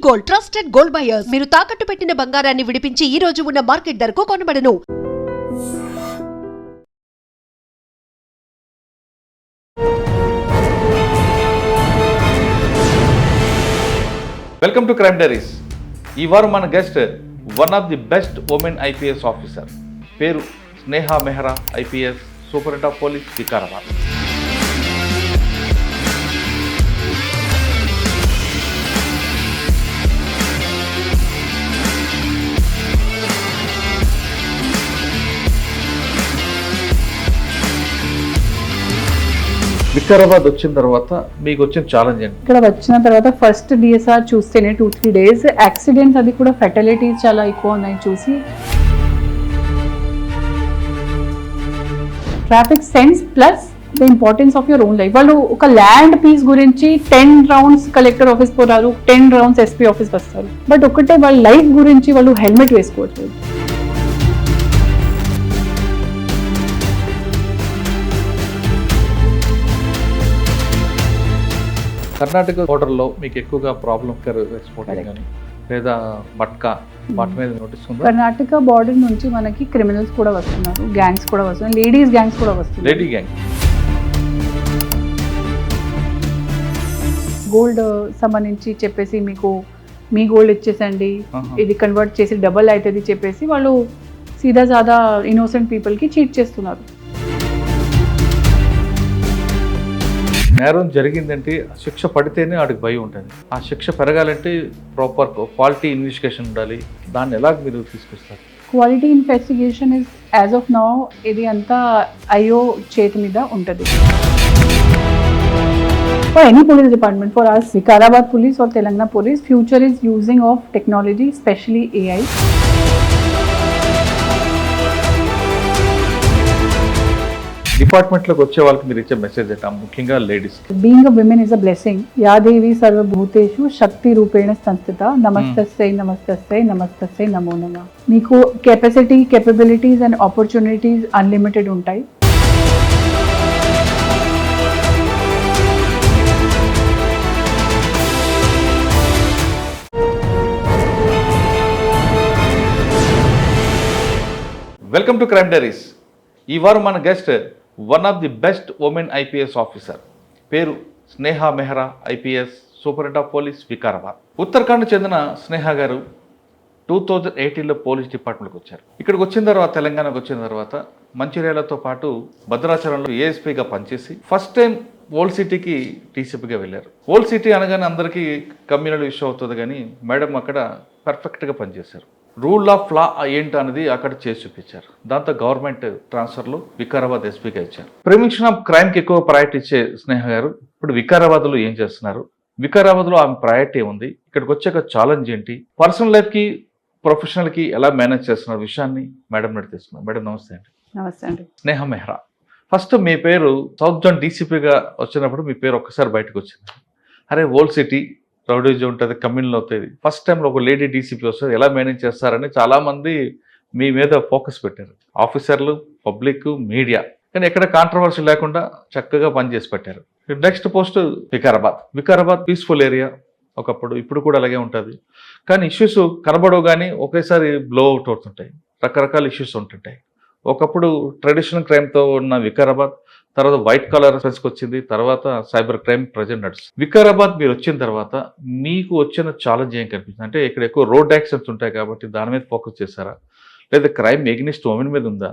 Gold, trusted gold buyers. మీరు తాకట్టు పెట్టిన బంగారాన్ని విడిపించి ఈ రోజు ఉన్న మార్కెట్ ధరకు కొనబడను. Welcome to crime diaries. ఈ వారం మన guest one of the best women IPS officer. పేరు Sneha Mehra, IPS, superintendent of police, Vikarabad. Vikarabad వచ్చిన తర్వాత మీకు వచ్చిన ఛాలెంజ్ ఏంటి? ఇక్కడ వచ్చిన తర్వాత ఫస్ట్ డిఎస్ఆర్ చూస్తేనే 2-3 days యాక్సిడెంట్స్ అది కూడా ఫెటలిటీస్ చాలా ఎక్కువ ఉన్నాయి చూసి traffic sense plus the importance of your own life. వాళ్ళు ఒక ల్యాండ్ పీస్ గురించి 10 rounds కలెక్టర్ ఆఫీస్ పోతారు, 10 rounds ఎస్పీ ఆఫీస్ వస్తారు, బట్ ఒకటే వాళ్ళ లైఫ్ గురించి వాళ్ళు హెల్మెట్ వేసుకోవచ్చు. కర్ణాటక బోర్డర్లో మీకు ఎక్కువగా ప్రాబ్లం ఎక్స్పోర్టింగ్ కానీ లేదా మట్కా వాటి మీద నోటీస్ ఉందా? కర్ణాటక బార్డర్ నుంచి మనకి క్రిమినల్స్ కూడా వస్తున్నారు, గ్యాంగ్స్ కూడా వస్తున్నారు, లేడీస్ గ్యాంగ్స్ కూడా వస్తున్నారు. లేడీ గ్యాంగ్ గోల్డ్ సంబంధించి చెప్పేసి మీకు మీ గోల్డ్ ఇచ్చేసండి, ఇది కన్వర్ట్ చేసి డబల్ అవుతుంది చెప్పేసి వాళ్ళు సీదా సాదా ఇన్నోసెంట్ పీపుల్కి చీట్ చేస్తున్నారు. నేరం జరిగిందంటే శిక్ష పడితేనే వాడికి భయం ఉంటుంది. ఆ శిక్ష పెరగాలంటే ప్రాపర్ క్వాలిటీ ఇన్వెస్టిగేషన్ ఉండాలి. దాన్ని ఎలా మీరు తీసుకొస్తారు? Quality investigation is as of now ఇది అంతా ఐఓ చేతి మీద ఉంటుంది. For any police department, for us, Vikarabad Police or Telangana Police, future is using of technology, especially AI. డిపార్ట్మెంట్లోకి వచ్చే వాళ్ళకి మీరు ఇచ్చే మెసేజ్ ఏంటా, ముఖ్యంగా ladies? Being a woman is a blessing. Ya Devi Sarvabhuteshu Shakti Rupena Sanstita. Namastastai, Namastastai, Namastastai, Namo Namah. మీకు capacity, capabilities and opportunities unlimited ఉంటాయి. Welcome to crime diaries. ఈ వారం మన guest one of the best women IPS officer. పేరు Sneha Mehra, IPS, superintendent of police, Vikarabad. Uttarakhand చెందిన స్నేహ గారు 2018లో police డిపార్ట్మెంట్కి వచ్చారు. ఇక్కడికి వచ్చిన తర్వాత, తెలంగాణకు వచ్చిన తర్వాత మంచిర్యాలతో పాటు భద్రాచలంలో ఏఎస్పీగా పనిచేసి ఫస్ట్ టైం ఓల్డ్ సిటీకి టీసీపీగా వెళ్ళారు. ఓల్డ్ సిటీ అనగానే అందరికీ కమ్యూనల్ ఇష్యూ అవుతుంది, కానీ మేడం అక్కడ పర్ఫెక్ట్గా పనిచేశారు. రూల్ ఆఫ్ లా ఏంటి అనేది అక్కడ చేసి చూపించారు. దాంతో గవర్నమెంట్ ట్రాన్స్ఫర్లో వికారాబాద్ ఎస్పీగా ఇచ్చారు. ప్రివెన్షన్ ఆఫ్ క్రైమ్కి ఎక్కువ ప్రయారిటీ ఇచ్చే స్నేహ గారు ఇప్పుడు వికారాబాద్లో ఏం చేస్తున్నారు, వికారాబాద్లో ఆమె ప్రయారిటీ ఉంది, ఇక్కడికి వచ్చాక ఛాలెంజ్ ఏంటి, పర్సనల్ లైఫ్కి ప్రొఫెషనల్కి ఎలా మేనేజ్ చేస్తున్నారు విషయాన్ని మేడం నడి తీసుకున్నాం. మేడం నమస్తే అండి. నమస్తే అండి. స్నేహ మెహ్రా, ఫస్ట్ మీ పేరు సౌత్ జోన్ డీసీపీగా వచ్చినప్పుడు మీ పేరు ఒక్కసారి బయటకు వచ్చింది. అరే ఓల్డ్ సిటీ రౌడీజ్ ఉంటుంది, కమ్యూనల్ అవుతుంది, ఫస్ట్ టైంలో ఒక లేడీ డీసీపీ వస్తుంది, ఎలా మేనేజ్ చేస్తారని చాలామంది మీ మీద ఫోకస్ పెట్టారు. ఆఫీసర్లు, పబ్లిక్, మీడియా, కానీ ఎక్కడ కాంట్రవర్సీ లేకుండా చక్కగా పనిచేసి పెట్టారు. Next post Vikarabad. Vikarabad peaceful area ఒకప్పుడు, ఇప్పుడు కూడా అలాగే ఉంటుంది, కానీ ఇష్యూస్ కనబడవు, కానీ ఒకేసారి బ్లో అవుట్ అవుతుంటాయి, రకరకాల ఇష్యూస్ ఉంటుంటాయి. ఒకప్పుడు ట్రెడిషనల్ క్రైమ్తో ఉన్న వికారాబాద్ తర్వాత వైట్ కాలర్ అఫెన్స్కి వచ్చింది, తర్వాత సైబర్ క్రైమ్ ప్రజెంట్ నడుస్తుంది. వికారాబాద్ మీరు వచ్చిన తర్వాత మీకు వచ్చిన ఛాలెంజ్ ఏం కనిపిస్తుంది? అంటే ఇక్కడ ఎక్కువ రోడ్ యాక్సిడెంట్స్ ఉంటాయి కాబట్టి దాని మీద ఫోకస్ చేశారా, లేదా క్రైమ్ ఎగ్నిస్ట్ ఉమెన్ మీద ఉందా,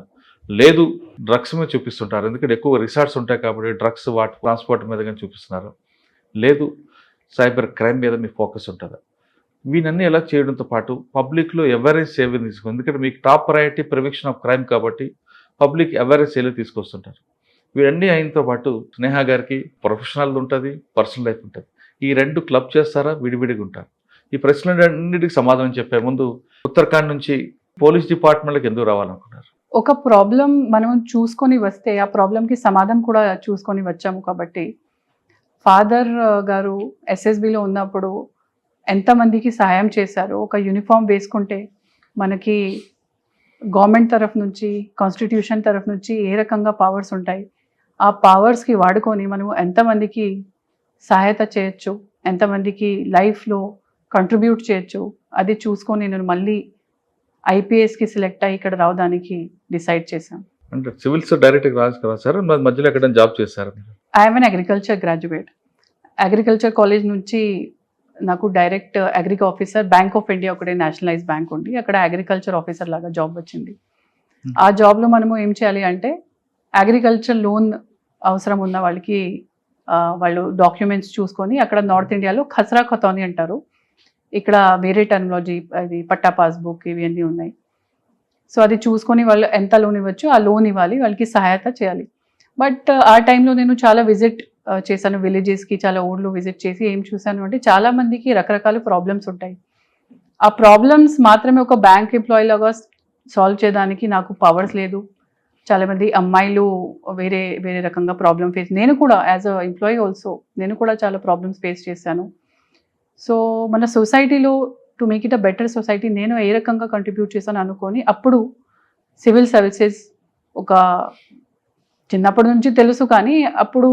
లేదు డ్రగ్స్ మీద చూపిస్తుంటారు, ఎందుకంటే ఎక్కువ రిసార్ట్స్ ఉంటాయి కాబట్టి డ్రగ్స్ వాటి ట్రాన్స్పోర్ట్ మీద కానీ చూపిస్తున్నారు, లేదు సైబర్ క్రైమ్ మీద మీ ఫోకస్ ఉంటుందా? వీనన్నీ ఎలా చేయడంతో పాటు పబ్లిక్లో అవేర్నెస్ సేవలు తీసుకుంది, ఎందుకంటే మీకు top priority prevention of crime కాబట్టి పబ్లిక్ అవేర్నెస్ సేవలు తీసుకొస్తుంటారు. వీరన్నీ అయినతో పాటు స్నేహ గారికి ప్రొఫెషనల్ ఉంటుంది, పర్సనల్ లైఫ్ ఉంటుంది. ఈ రెండు క్లబ్ చేస్తారా, విడివిడిగా ఉంటారు? ఈ ప్రశ్నలన్నిటికి సమాధానం చెప్పే ముందు ఉత్తరాఖండ్ నుంచి పోలీస్ డిపార్ట్మెంట్కి ఎందుకు రావాలనుకున్నారు? ఒక ప్రాబ్లం మనం చూసుకొని వస్తే ఆ ప్రాబ్లంకి సమాధానం కూడా చూసుకొని వచ్చాము. కాబట్టి ఫాదర్ గారు ఎస్ఎస్బిలో ఉన్నప్పుడు ఎంతమందికి సహాయం చేశారు. ఒక యూనిఫామ్ వేసుకుంటే మనకి గవర్నమెంట్ తరఫు నుంచి, కాన్స్టిట్యూషన్ తరఫు నుంచి ఏ రకంగా పవర్స్ ఉంటాయి, ఆ పవర్స్కి వాడుకొని మనం ఎంతమందికి సహాయత చేయొచ్చు, ఎంతమందికి లైఫ్లో కంట్రిబ్యూట్ చేయొచ్చు, అది చూసుకొని నేను మళ్ళీ ఐపీఎస్కి సెలెక్ట్ అయ్యి ఇక్కడ రావడానికి డిసైడ్ చేశాను. అంటే సివిల్స్ డైరెక్ట్గా రాశారు, మధ్యలో ఎక్కడ జాబ్ చేశారు? I'm an agriculture graduate. Agriculture college నుంచి నాకు direct agri officer, bank of India ఒకటే నేషనలైజ్ బ్యాంక్ ఉంది, అక్కడ అగ్రికల్చర్ ఆఫీసర్ లాగా జాబ్ వచ్చింది. ఆ జాబ్లో మనము ఏం చేయాలి అంటే అగ్రికల్చర్ లోన్ అవసరం ఉన్న వాళ్ళకి వాళ్ళు డాక్యుమెంట్స్ చూసుకొని, అక్కడ నార్త్ ఇండియాలో ఖసరా ఖతౌని అంటారు, ఇక్కడ వేరే టర్మినాలజీ, అది పట్టా పాస్బుక్ ఇవన్నీ ఉన్నాయి. సో అది చూసుకొని వాళ్ళు ఎంత లోన్ ఇవ్వచ్చు, ఆ లోన్ ఇవ్వాలి, వాళ్ళకి సహాయత చేయాలి. బట్ ఆ టైంలో నేను చాలా విజిట్ చేశాను విలేజెస్కి, చాలా ఊళ్ళో విజిట్ చేసి ఏం చూశాను అంటే చాలా మందికి రకరకాల ప్రాబ్లమ్స్ ఉంటాయి. ఆ ప్రాబ్లమ్స్ మాత్రమే ఒక బ్యాంక్ ఎంప్లాయీ లాగా సాల్వ్ చేయడానికి నాకు పవర్స్ లేదు. చాలామంది అమ్మాయిలు వేరే వేరే రకంగా ప్రాబ్లమ్ ఫేస్, నేను కూడా యాజ్ అ ఎంప్లాయీ ఆల్సో నేను కూడా చాలా ప్రాబ్లమ్స్ ఫేస్ చేశాను. సో మన సొసైటీలో to make it a better society నేను ఏ రకంగా కంట్రిబ్యూట్ చేశాను అనుకొని అప్పుడు సివిల్ సర్వీసెస్ ఒక చిన్నప్పటి నుంచి తెలుసు, కానీ అప్పుడు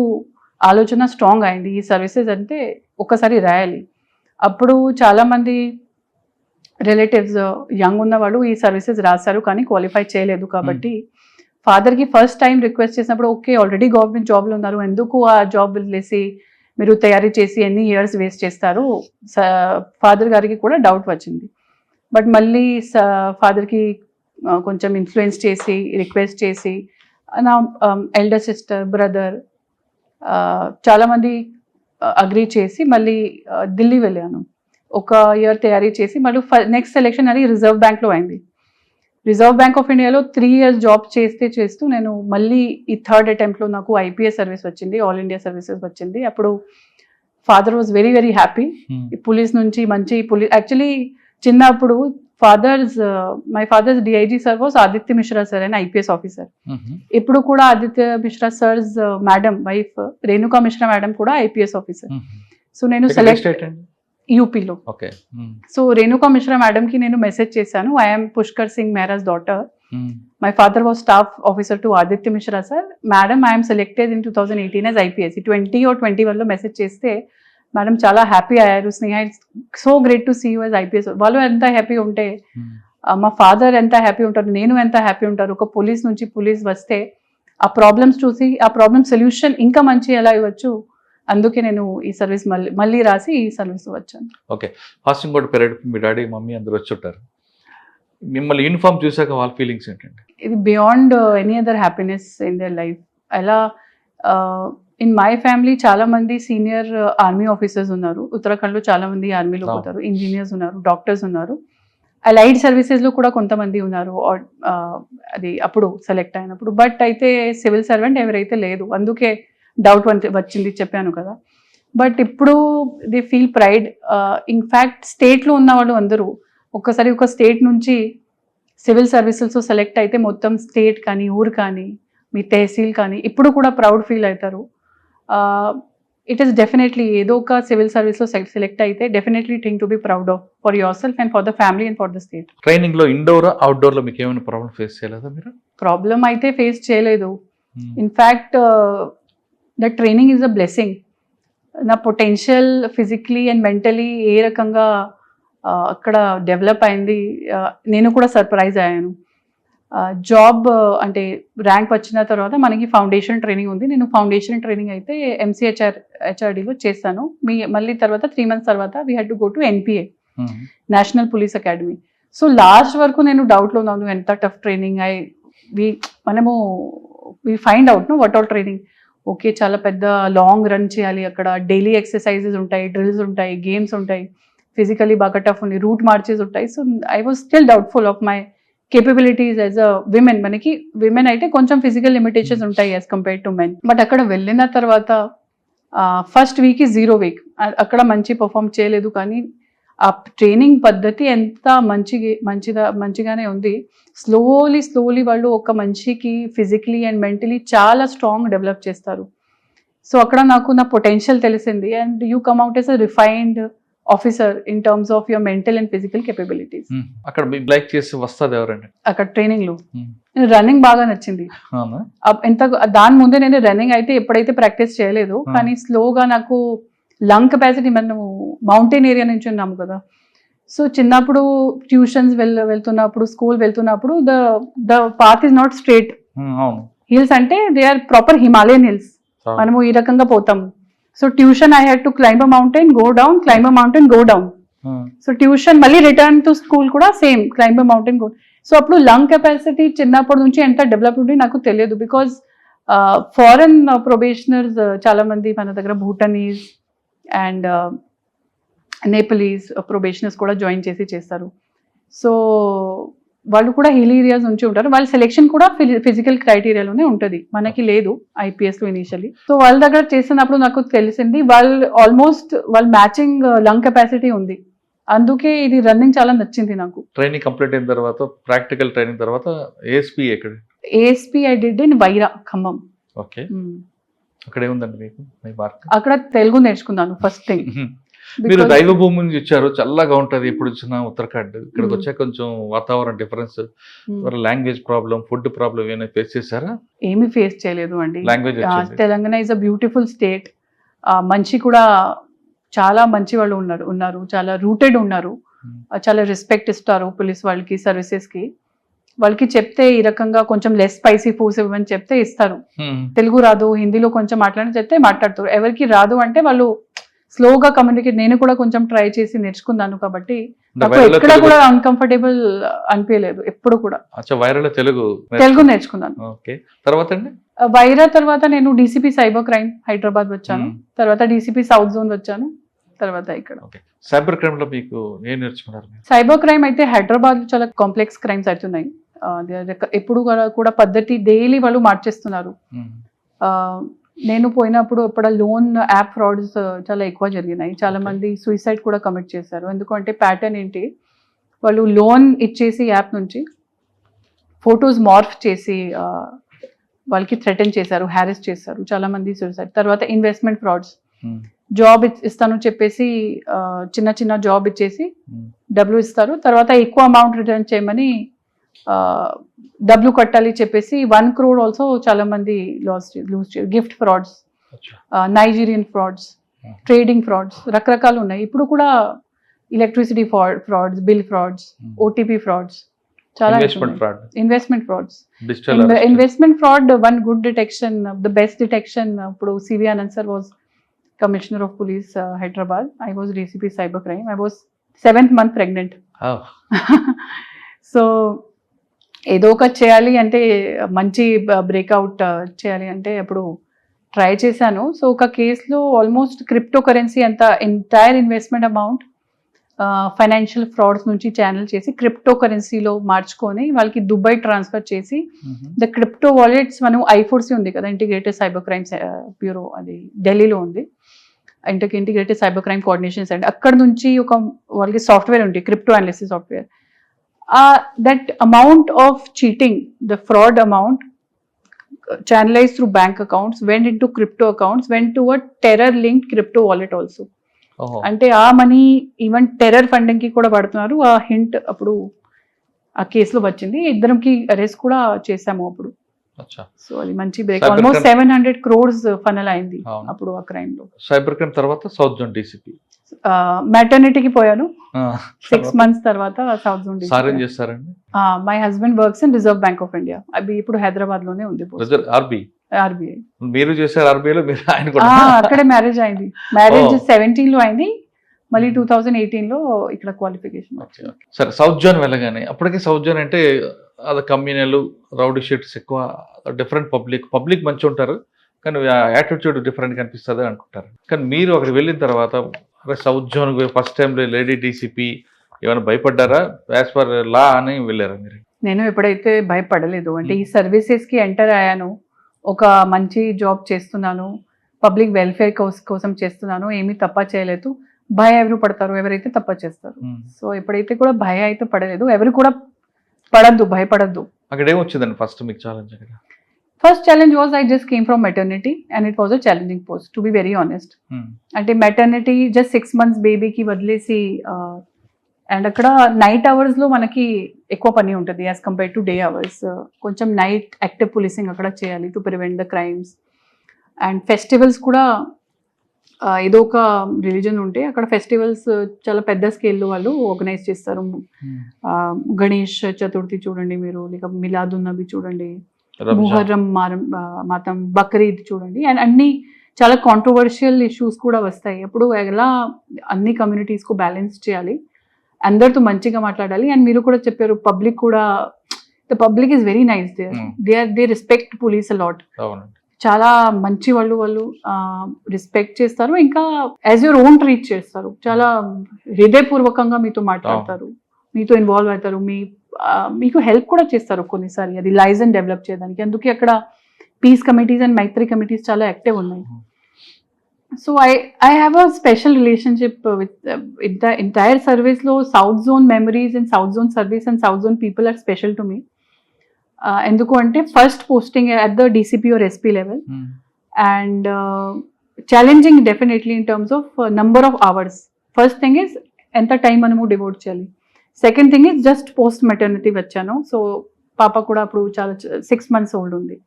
ఆలోచన స్ట్రాంగ్ అయింది, ఈ సర్వీసెస్ అంటే ఒకసారి రాయాలి. అప్పుడు చాలామంది రిలేటివ్స్ యంగ్ ఉన్నవాళ్ళు ఈ సర్వీసెస్ రాశారు కానీ క్వాలిఫై చేయలేదు. కాబట్టి ఫాదర్కి ఫస్ట్ టైం రిక్వెస్ట్ చేసినప్పుడు ఓకే ఆల్రెడీ గవర్నమెంట్ జాబ్లో ఉన్నారు, ఎందుకు ఆ జాబ్ వదిలేసి మీరు తయారీ చేసి ఎన్ని ఇయర్స్ వేస్ట్ చేస్తారు, ఫాదర్ గారికి కూడా డౌట్ వచ్చింది. బట్ మళ్ళీ ఫాదర్కి కొంచెం ఇన్ఫ్లుయెన్స్ చేసి రిక్వెస్ట్ చేసి నా ఎల్డర్ సిస్టర్, బ్రదర్ చాలామంది అగ్రీ చేసి మళ్ళీ ఢిల్లీ వెళ్ళాను. ఒక ఇయర్ తయారీ చేసి మళ్ళీ నెక్స్ట్ సెలెక్షన్ అది రిజర్వ్ బ్యాంక్లో అయింది. రిజర్వ్ బ్యాంక్ ఆఫ్ ఇండియాలో 3 years జాబ్ చేస్తూ నేను మళ్ళీ ఈ థర్డ్ అటెంప్ట్లో నాకు ఐపీఎస్ సర్వీస్ వచ్చింది, ఆల్ ఇండియా సర్వీసెస్ వచ్చింది. అప్పుడు father was very very happy. Police నుంచి మంచి యాక్చువల్లీ చిన్నప్పుడు my father's DIG sir was Aditya Mishra sir and IPS officer. ఇప్పుడు కూడా Aditya Mishra sir's madam wife Renuka Mishra madam కూడా ఐపీఎస్ ఆఫీసర్. సో నేను సెలెక్ట్ యూపీలో. సో రేణుకా మిశ్రా మేడంకి నేను మెసేజ్ చేశాను, I'm Pushkar Singh Mehra's daughter. My father was staff officer to Aditya Mishra sir. Madam I'm selected in 2018 as IPS. 20 or 21లో message చేస్తే మేడం చాలా హ్యాపీ అయ్యారు. Sneha so great to see you as IPS. వాళ్ళు ఎంత హ్యాపీ ఉంటే మా ఫాదర్ ఎంత హ్యాపీ ఉంటారు, నేను ఎంత హ్యాపీ ఉంటారు. ఒక పోలీస్ నుంచి పోలీస్ వస్తే ఆ ప్రాబ్లమ్స్ చూసి ఆ ప్రాబ్లమ్ సొల్యూషన్ ఇంకా మంచి ఎలా ఇవ్వచ్చు, అందుకే నేను ఈ సర్వీస్ మళ్ళీ రాసి ఈ సర్వీస్ వచ్చాను. ఓకే, హాస్టింగ్ బోర్డ్ పీరియడ్ మీ డాడీ మమ్మీ అందరూ వచ్చి ఉంటారు, మిమ్మల్ని యూనిఫామ్ చూసాక వాళ్ళ ఫీలింగ్స్ ఏంటండి? ఇది beyond any other happiness in their life. అలా ఇన్ మై ఫ్యామిలీ చాలా మంది సీనియర్ ఆర్మీ ఆఫీసర్స్ ఉన్నారు, ఉత్తరాఖండ్లో చాలా మంది ఆర్మీలో పోతారు, ఇంజనీర్స్ ఉన్నారు, డాక్టర్స్ ఉన్నారు, అలైడ్ సర్వీసెస్లో కూడా కొంతమంది ఉన్నారు అది అప్పుడు సెలెక్ట్ అయినప్పుడు. బట్ అయితే సివిల్ సర్వెంట్ ఎవరైతే లేదు, అందుకే డౌట్ వచ్చింది చెప్పాను కదా. బట్ ఇప్పుడు దే ఫీల్ ప్రైడ్. ఇన్ఫ్యాక్ట్ స్టేట్లో ఉన్న వాళ్ళు అందరూ ఒక్కసారి ఒక స్టేట్ నుంచి సివిల్ సర్వీసెస్ సెలెక్ట్ అయితే మొత్తం స్టేట్ కానీ ఊరు కానీ మీ తహసీల్ కానీ ఇప్పుడు కూడా ప్రౌడ్ ఫీల్ అవుతారు. ఇట్ ఈస్ డెఫినెట్లీ ఏదో ఒక సివిల్ సర్వీస్లో సెలెక్ట్ అయితే definitely thing to be proud of for your self and for the family and for the state. ట్రైనింగ్లో ఇండోర్ అవుట్డోర్లో మీకు ఏమైనా ప్రాబ్లం ఫేస్ చేయలేదా మీరు? ప్రాబ్లం అయితే ఫేస్ చేయలేదు. In fact the training is a blessing. నా పొటెన్షియల్ ఫిజికలీ అండ్ మెంటలీ ఏ రకంగా అక్కడ డెవలప్ అయింది, నేను కూడా సర్ప్రైజ్ అయ్యాను. జాబ్ అంటే ర్యాంక్ వచ్చిన తర్వాత మనకి ఫౌండేషన్ ట్రైనింగ్ ఉంది. నేను ఫౌండేషన్ ట్రైనింగ్ అయితే హెచ్ఆర్డీలో చేస్తాను. మళ్ళీ తర్వాత 3 months తర్వాత we had to go to NPA, national police academy. So last వరకు నేను డౌట్లో ఉన్నాను ఎంత టఫ్ ట్రైనింగ్ మనము we find out know what all training. Okay చాలా పెద్ద లాంగ్ రన్ చేయాలి, అక్కడ డైలీ ఎక్సర్సైజెస్ ఉంటాయి, డ్రిల్స్ ఉంటాయి, గేమ్స్ ఉంటాయి, ఫిజికలీ బాగా టఫ్ ఉంది, రూట్ మార్చెస్ ఉంటాయి. So I was still doubtful of my capabilities as a women. మనకి విమెన్ అయితే కొంచెం ఫిజికల్ లిమిటేషన్స్ ఉంటాయి as compare to men. But అక్కడ వెళ్ళిన తర్వాత ఫస్ట్ వీక్ 0 week అక్కడ మంచి పర్ఫామ్ చేయలేదు, కానీ ఆ ట్రైనింగ్ పద్ధతి ఎంత మంచిగానే ఉంది. స్లోలీ వాళ్ళు ఒక మనిషికి ఫిజికలీ అండ్ మెంటలీ చాలా స్ట్రాంగ్ డెవలప్ చేస్తారు. సో అక్కడ నాకు నా పొటెన్షియల్ తెలిసింది. And you come out yes a refined officer in terms of your mental and physical capabilities. అక్కడ లైక్ చేసి వస్తుంది ఎవరండి అక్కడ ట్రైనింగ్ లో? రన్నింగ్ బాగా నచ్చింది. ఎంత దాని ముందే నేను రన్నింగ్ అయితే ఎప్పుడైతే ప్రాక్టీస్ చేయలేదు, కానీ స్లోగా నాకు లంగ్ కెపాసిటీ మనము మౌంటైన్ ఏరియా నుంచి ఉన్నాము కదా, సో చిన్నప్పుడు ట్యూషన్స్ వెళ్తున్నప్పుడు స్కూల్ వెళ్తున్నప్పుడు the path is not straight. అవును. హిల్స్ అంటే they are proper Himalayan hills, మనము ఈ రకంగా పోతాము. So tuition I had to climb a mountain, go down, climb a mountain, go down. So tuition మళ్ళీ రిటర్న్ టు స్కూల్ కూడా same, climb a mountain, go. So అప్పుడు lung capacity చిన్నప్పటి నుంచి ఎంత డెవలప్ ఉంది నాకు తెలియదు. బికాజ్ ఫారెన్ ప్రొబేషనర్స్ చాలా మంది మన దగ్గర భూటనీస్ అండ్ నేపలీస్ ప్రొబేషనర్స్ కూడా జాయిన్ చేస్తారు. సో వాళ్ళు కూడా హిల్ ఏరియాస్ నుంచి ఉంటారు. వాళ్ళ సెలెక్షన్ కూడా ఫిజికల్ క్రైటీరియాలోనే ఉంటుంది, మనకి లేదు ఐపీఎస్లో ఇనిషియల్లీ. సో వాళ్ళ దగ్గర చేసినప్పుడు నాకు తెలిసింది వాళ్ళు మ్యాచింగ్ లంగ్ కెపాసిటీ ఉంది. అందుకే ఇది రన్నింగ్ చాలా నచ్చింది నాకు. ట్రైనింగ్ కంప్లీట్ అయిన తర్వాత, ప్రాక్టికల్ ట్రైనింగ్ తర్వాత ఏఎస్పీ ఎక్కడ? ASP I did in Wyra, Khammam. Okay. అక్కడ ఏముందండి మీకు మీ మార్క్? అక్కడ తెలుగు నేర్చుకున్నాను ఫస్ట్ థింగ్. మీరు దైవ భూమి నుంచి వచ్చారు, చల్లగా ఉంటది ఇప్పుడు వచ్చిన ఉత్తరాఖండ్. ఇక్కడికి వచ్చాక కొంచెం వాతావరణ difference, language problem, food problem ఏమైనా ఫేస్ చేశారా? ఏమీ ఫేస్ చేయలేదు అండి. Language Telangana is a beautiful state. మంచి కూడా చాలా మంచి వాళ్ళు ఉన్నారు, చాలా రూటెడ్ ఉన్నారు, చాలా రెస్పెక్ట్ ఇస్తారు పోలీస్ వాళ్ళకి, సర్వీసెస్ కి. వాళ్ళకి చెప్తే ఈ రకంగా కొంచెం లెస్ స్పైసీ ఫుడ్స్ ఇవ్వమని చెప్తే ఇస్తారు. తెలుగు రాదు, హిందీలో కొంచెం చెప్తే మాట్లాడతారు. ఎవరికి రాదు అంటే వాళ్ళు స్లోగా కమ్యూనికేట్. నేను కూడా కొంచెం ట్రై చేసి నేర్చుకున్నాను కాబట్టి నాకు ఎక్కడ కూడా అన్కంఫర్టబుల్ అనిపించలేదు ఎప్పుడు కూడా. తెలుగు నేర్చుకున్నాను. వైరా తర్వాత నేను డీసీపీ సైబర్ క్రైమ్ హైదరాబాద్ వచ్చాను, తర్వాత డీసీపీ సౌత్ జోన్ వచ్చాను, తర్వాత ఇక్కడ. సైబర్ క్రైమ్ లో మీకు ఏం నేర్చుకున్నారు? సైబర్ క్రైమ్ అయితే హైదరాబాద్ లో చాలా కాంప్లెక్స్ క్రైమ్స్ అవుతున్నాయి. ఎప్పుడు కూడా పద్ధతి డైలీ వాళ్ళు మార్చేస్తున్నారు. నేను పోయినప్పుడు ఇప్పుడు లోన్ యాప్ ఫ్రాడ్స్ చాలా ఎక్కువ జరిగినాయి. చాలా మంది సూసైడ్ కూడా కమిట్ చేశారు. ఎందుకంటే ప్యాటర్న్ ఏంటి, వాళ్ళు లోన్ ఇచ్చేసి యాప్ నుంచి ఫొటోస్ మార్ఫ్ చేసి వాళ్ళకి థ్రెటన్ చేశారు, హ్యారెస్ చేశారు. చాలా మంది సూసైడ్. తర్వాత ఇన్వెస్ట్మెంట్ ఫ్రాడ్స్, జాబ్ ఇస్తాను చెప్పేసి చిన్న జాబ్ ఇచ్చేసి డబ్బులు ఇస్తారు, తర్వాత ఎక్కువ అమౌంట్ రిటర్న్ చేయమని డబ్బులు కట్టాలి చెప్పేసి 1 crore ఆల్సో చాలా మంది lose. Gift frauds, Nigerian frauds, trading frauds, రకరకాలు ఉన్నాయి. ఇప్పుడు electricity frauds, bill frauds, OTP frauds చాలా. Investment frauds, investment fraud one good detection, the best detection. ఇప్పుడు C V Anand sir was commissioner of police Hyderabad. I was DCP cyber crime. I was 7th month pregnant. So ఏదో ఒకటి చేయాలి అంటే, మంచి breakout చేయాలి అంటే అప్పుడు ట్రై చేశాను. సో ఒక కేసులో ఆల్మోస్ట్ క్రిప్టో కరెన్సీ అంత entire investment amount financial frauds నుంచి ఛానల్ చేసి క్రిప్టో కరెన్సీలో మార్చుకొని వాళ్ళకి దుబాయ్ ట్రాన్స్ఫర్ చేసి ద క్రిప్టో వాలెట్స్, మనం ఐఫోర్సీ ఉంది కదా ఇంటిగ్రేటెడ్ సైబర్ క్రైమ్ బ్యూరో, అది ఢిల్లీలో ఉంది, integrated cyber crime coordination centre. అక్కడ నుంచి వాళ్ళకి సాఫ్ట్వేర్ ఉంది, crypto analysis software. That amount of cheating, the fraud amount channelized through bank accounts, went into crypto accounts, went to a terror-linked crypto wallet also. అంటే ఆ money even terror funding కి కూడా పడుతున్నారు. ఆ హింట్ అప్పుడు ఆ కేసులో వచ్చింది. ఇద్దరికి అరెస్ట్ కూడా చేశాము అప్పుడు. సో అది మంచి బ్రేక్. ఆల్మోస్ట్ 700 crores ఫనల్ అయింది అప్పుడు ఆ క్రైమ్ లో. సైబర్ క్రైమ్ తర్వాత సౌత్ జోన్ డీసీపీ. మెటర్నిటీకి పోయాను 6 months తర్వాత south zone DCP. My husband works in reserve bank of India. అవి ఇప్పుడు హైదరాబాద్ లోనే ఉంది. ఆర్బీఐ. మీరు చేశారు ఆర్బీఐ లో? అక్కడే మ్యారేజ్ అయింది. మ్యారేజ్ 17 లో అయింది, మళ్ళీ 2018 లో ఇక్కడ క్వాలిఫికేషన్. సరే, సౌత్ జోన్ వెళ్ళగానే అప్పటికే సౌత్ జోన్ అంటే అది కమ్యూనల్, రౌడీ షీట్స్ ఎక్కువ, డిఫరెంట్ పబ్లిక్ మంచి ఉంటారు, కానీ యాటిట్యూడ్ డిఫరెంట్ కనిపిస్తుంది అనుకుంటారు. కానీ మీరు అక్కడికి వెళ్ళిన తర్వాత south zone first time lady DCP ఏమైనా భయపడ్డారా? యాజ్ పర్ లా అని వెళ్ళారా మీరు? నేను ఎప్పుడైతే భయపడలేదు. అంటే ఈ సర్వీసెస్ కి ఎంటర్ అయ్యాను, ఒక మంచి జాబ్ చేస్తున్నాను, పబ్లిక్ వెల్ఫేర్ కోసం చేస్తున్నాను, ఏమీ తప్ప చేయలేదు. భయ ఎవరు పడతారు? ఎవరైతే తప్ప చేస్తారు. సో ఎప్పుడైతే కూడా భయ అయితే పడలేదు. ఎవరు కూడా భయపడద్దు. అక్కడ ఏమొచ్చిందండి ఫస్ట్ మీకు challenge? First challenge was I just came from maternity and it was a challenging post, to be very honest. అంటే మెటర్నిటీ జస్ట్ 6 months బేబీకి వదిలేసి, అండ్ అక్కడ నైట్ అవర్స్ లో మనకి ఎక్కువ పని ఉంటుంది as compare to day hours. కొంచెం నైట్ యాక్టివ్ పోలీసింగ్ అక్కడ చేయాలి to prevent the crimes. And festivals కూడా ఏదో ఒక రిలీజన్ ఉంటే అక్కడ ఫెస్టివల్స్ చాలా పెద్ద స్కేల్లో వాళ్ళు ఆర్గనైజ్ చేస్తారు. గణేష్ చతుర్థి చూడండి మీరు, లేక మిలాదున్ నబీ చూడండి, ముహర్రం మాతం, బక్రీద్ చూడండి, అండ్ అన్ని చాలా కాంట్రవర్షియల్ ఇష్యూస్ కూడా వస్తాయి. అప్పుడు ఎలా అన్ని కమ్యూనిటీస్కు బ్యాలెన్స్ చేయాలి, అందరితో మంచిగా మాట్లాడాలి. అండ్ మీరు కూడా చెప్పారు పబ్లిక్ కూడా, the public is very nice there, they respect police a lot. చాలా మంచి వాళ్ళు రెస్పెక్ట్ చేస్తారు, ఇంకా యాజ్ యువర్ ఓన్ ట్రీట్ చేస్తారు. చాలా హృదయపూర్వకంగా మీతో మాట్లాడతారు, మీతో ఇన్వాల్వ్ అవుతారు, మీకు హెల్ప్ కూడా చేస్తారు కొన్నిసారి అది లైజన్ డెవలప్ చేయడానికి. అందుకే అక్కడ peace committees and Maitri committees చాలా యాక్టివ్ ఉన్నాయి. So I have a special relationship with the entire సర్వీస్లో. South zone memories and south zone service and south zone people are special to me. ఎందుకు అంటే first posting at the DCP or SP level, and challenging definitely in terms of number of hours. First thing is ఎంత time మనము devote చేయాలి. Second thing is just post maternity వచ్చాను, so పాప కూడా అప్పుడు చాలా 6 months ఓల్డ్ ఉంది.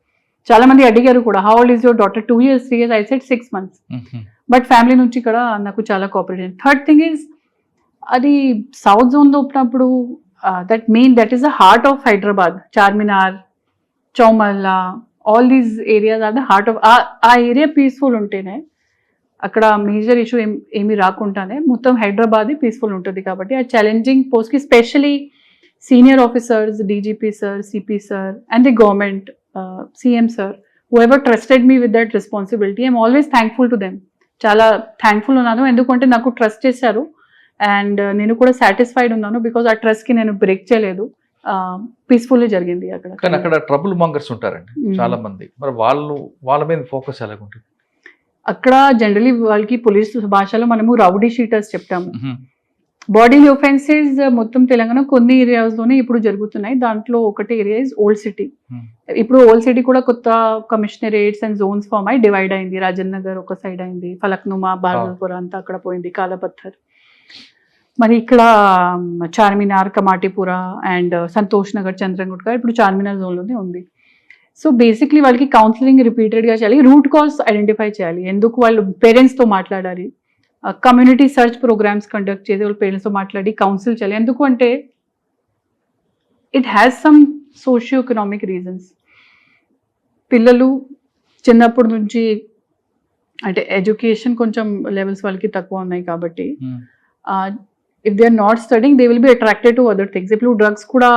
చాలా మంది అడిగారు కూడా, how old is your daughter? 2 years 3 years, I said 6 months. But family నుంచి ఇక్కడ నాకు చాలా కోఆపరేషన్. థర్డ్ థింగ్ ఈజ్ అది సౌత్ జోన్లో ఉన్నప్పుడు that is the heart of Hyderabad. Charminar, Chowmalla, all these areas are the heart of ఆ area peaceful ఉంటేనే అక్కడ మేజర్ ఇష్యూ ఏమి రాకుండానే మొత్తం హైదరాబాద్ పీస్ఫుల్ ఉంటుంది. కాబట్టి ఆ ఛాలెంజింగ్ పోస్ట్కి especially senior officers, DGP sir, CP sir and the government, CM sir, whoever trusted me with that responsibility, I'm always thankful to them. చాలా థ్యాంక్ఫుల్ ఉన్నాను, ఎందుకంటే నాకు ట్రస్ట్ చేశారు అండ్ నేను కూడా సాటిస్ఫైడ్ ఉన్నాను. బికాజ్ ఆ ట్రస్ట్కి నేను బ్రేక్ చేయలేదు, పీస్ఫుల్లీ జరిగింది అక్కడ. కానీ అక్కడ ట్రబుల్ మాంగర్స్ ఉంటారండి చాలా మంది, మరి వాళ్ళ మీద ఫోకస్ ఎలా ఉంటుంది? అక్కడ జనరలీ వాళ్ళకి పోలీస్ భాషలో మనము రౌడీ షీటర్స్ చెప్తాము. బాడీలీ ఒఫెన్సెస్ మొత్తం తెలంగాణ కొన్ని ఏరియాస్లోనే ఇప్పుడు జరుగుతున్నాయి. దాంట్లో ఒకటి ఏరియా ఇస్ ఓల్డ్ సిటీ. ఇప్పుడు ఓల్డ్ సిటీ కూడా కొత్త కమిషనరేట్స్ అండ్ జోన్స్ ఫామ్ అయి డివైడ్ అయింది. రాజన్ నగర్ ఒక సైడ్ అయింది, ఫలక్నుమా, బాగల్పూర్ అంతా అక్కడ పోయింది, కాలపత్తర్. మరి ఇక్కడ చార్మినార్, కమాటిపుర అండ్ సంతోష్ నగర్, చంద్రంగుట్క ఇప్పుడు చార్మినార్ జోన్లోనే ఉంది. సో బేసిక్లీ వాళ్ళకి కౌన్సిలింగ్ రిపీటెడ్గా చేయాలి, రూట్ కాజ్ ఐడెంటిఫై చేయాలి, ఎందుకు వాళ్ళు పేరెంట్స్తో మాట్లాడాలి, కమ్యూనిటీ సర్చ్ ప్రోగ్రామ్స్ కండక్ట్ చేసి వాళ్ళ పేరెంట్స్తో మాట్లాడి కౌన్సిల్ చేయాలి. ఎందుకు అంటే it has some socio economic reasons. పిల్లలు చిన్నప్పటి నుంచి అంటే ఎడ్యుకేషన్ కొంచెం లెవెల్స్ వాళ్ళకి తక్కువ ఉన్నాయి కాబట్టి if they are not studying they will be attracted to other things. ఇప్పుడు డ్రగ్స్ కూడా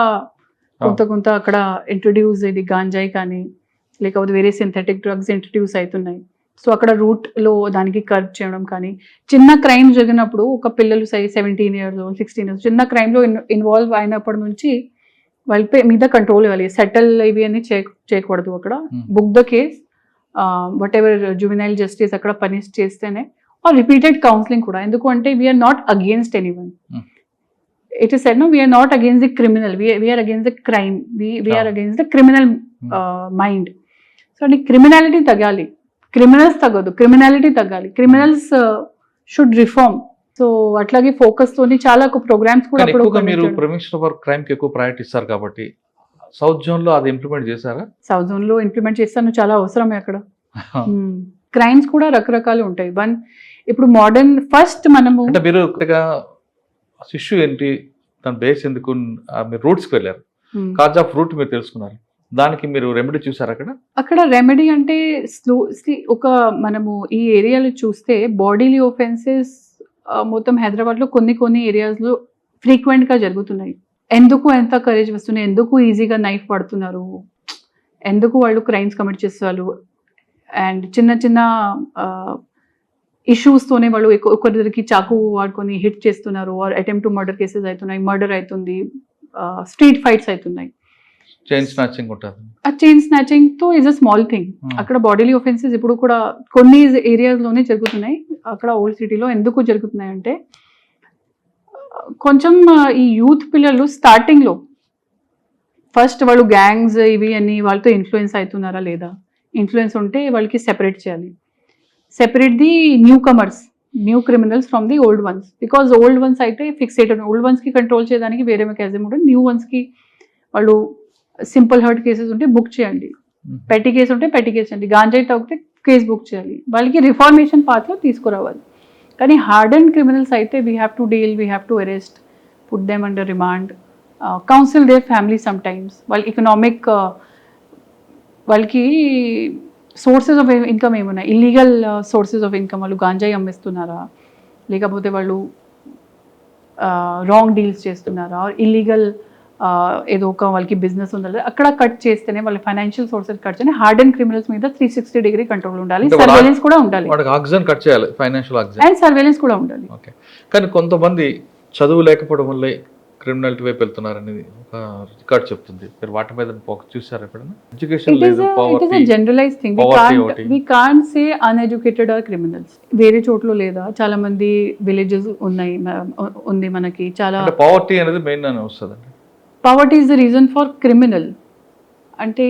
కొంత అక్కడ ఇంట్రడ్యూస్ అయ్యింది, గాంజాయి కానీ లేకపోతే వేరే సింథెటిక్ డ్రగ్స్ ఇంట్రడ్యూస్ అవుతున్నాయి. సో అక్కడ రూట్లో దానికి కర్బ్ చేయడం కానీ, చిన్న క్రైమ్ జరిగినప్పుడు ఒక పిల్లలు 17 years old 16 years చిన్న క్రైమ్లో ఇన్వాల్వ్ అయినప్పటి నుంచి వాళ్ళ మీద కంట్రోల్ ఇవ్వాలి. సెటిల్ ఇవి అన్ని చేయకూడదు. అక్కడ book the case, what ever juvenile justice అక్కడ పనిష్ చేస్తేనే, or repeated counseling kuda. Enduku ante we are not against anyone. It is said no, we are not against the criminal, we are against the crime, we are against the criminal mind. So ani criminality tagali, criminals tagadu, criminality tagali, criminals should reform. So atlagi focus toni chaala programs kuda appudu ఎక్కువగా మీరు prevention for crime కి ఎక్కువ priority ఇస్తారు కాబట్టి south zone లో అది implement చేశారా? South zone లో ఇంప్లిమెంట్ చేస్తాను, చాలా అవసరమే అక్కడ. క్రైమ్స్ కూడా రకరకాలు ఉంటాయి. ఇప్పుడు మోడర్న్ ఫస్ట్ మనము అంటే మీరు ఇష్యూ ఏంటి, దాని బేస్ ఎందుకు, మీరు రూట్స్కి వెళ్ళారు, కాజ్ ఆఫ్ రూట్ మీరు తెలుసుకున్నారు, దానికి మీరు రెమెడీ చూసారు అక్కడ రెమెడీ అంటే ఒక మనము ఈ ఏరియాలో చూస్తే బాడీలీ ఒఫెన్సెస్ మొత్తం హైదరాబాద్లో కొన్ని ఏరియాస్లో ఫ్రీక్వెంట్గా జరుగుతున్నాయి. ఎందుకు ఎంత కరేజ్ వస్తున్నాయి, ఎందుకు ఈజీగా నైఫ్ పడుతున్నారు, ఎందుకు వాళ్ళు క్రైమ్స్ కమిట్ చేస్తారు, అండ్ చిన్న ఇష్యూస్తోనే వాళ్ళు ఒకరికి చాకు వాడుకొని హిట్ చేస్తున్నారు, or attempt to murder cases అవుతున్నాయి, మర్డర్ అవుతుంది, స్ట్రీట్ ఫైట్స్ అవుతున్నాయి. చైన్ స్నాచింగ్ ఉంటుంది. ఆ చైన్ స్నాచింగ్ తో ఇస్ అ స్మాల్ థింగ్. అక్కడ బాడీలీ ఒఫెన్సెస్ ఇప్పుడు కూడా కొన్ని ఏరియాస్లోనే జరుగుతున్నాయి. అక్కడ ఓల్డ్ సిటీలో ఎందుకు జరుగుతున్నాయి అంటే కొంచెం ఈ యూత్ పిల్లలు స్టార్టింగ్లో ఫస్ట్ వాళ్ళు గ్యాంగ్స్ ఇవి అన్ని వాళ్ళతో ఇన్ఫ్లుయెన్స్ అవుతున్నారా లేదా, ఇన్ఫ్లుయెన్స్ ఉంటే వాళ్ళకి సెపరేట్ చేయాలి. Separate the new comers, new criminals from the old once. Because old once అయితే ఫిక్సేటెడ్, ఓల్డ్ వన్స్కి కంట్రోల్ చేయడానికి వేరే మెకానిజం ఉంటుంది. న్యూ వన్స్కి వాళ్ళు సింపుల్ హర్ట్ కేసెస్ ఉంటే బుక్ చేయండి, పెట్టి కేసు ఉంటే పెట్టి కేసు అండి, గాంజాయి తాగితే కేసు బుక్ చేయాలి, వాళ్ళకి రిఫార్మేషన్ పాత్లో తీసుకురావాలి. కానీ హార్డ్ అండ్ క్రిమినల్స్ అయితే we have to deal, we have to arrest, put them under remand, council their family some times. వాళ్ళ ఎకనామిక్ వాళ్ళకి సోర్సెస్ ఆఫ్ ఇన్కమ్ ఏమున్నాయి, ఇల్లీగల్ సోర్సెస్ ఆఫ్ ఇన్కమ్, వాళ్ళు గాంజాయి అమ్మేస్తున్నారా, లేకపోతే వాళ్ళు రాంగ్ డీల్స్ చేస్తున్నారా, ఇల్లీగల్ ఏదో ఒక వాళ్ళకి బిజినెస్ ఉండాలి, అక్కడ కట్ చేస్తేనే వాళ్ళ ఫైనాన్షియల్ సోర్సెస్ కట్ చేస్తే హార్డ్ అండ్ క్రిమినల్స్ మీద 360 డిగ్రీ కంట్రోల్ ఉండాలి, సర్వేలెన్స్ కూడా ఉండాలి, వాడికి ఆక్సిజన్ కట్ చేయాలి, ఫైనాన్షియల్ ఆక్సిజన్ అండ్ సర్వేలెన్స్ కూడా ఉండాలి. ఓకే. కానీ కొంతమంది చదువు లేకపోవడం వల్లే క్రిమినాలిటీ వైపు వెళ్తున్నారు అనేది ఒక రికార్డ్ చెప్తుంది. మీరు వాటి మీద చూసారు ఎప్పుడైనా? ఎడ్యుకేషన్ లేదు, It is a generalized thing. We can't say uneducated or criminals. వేరే చోట్ల లేదా, చాలా మంది విలేజెస్ ఉంది మనకి, చాలా పావర్టీ అనేది మెయిన్ అని వస్తుందండి. poverty is the reason for criminal. అంటే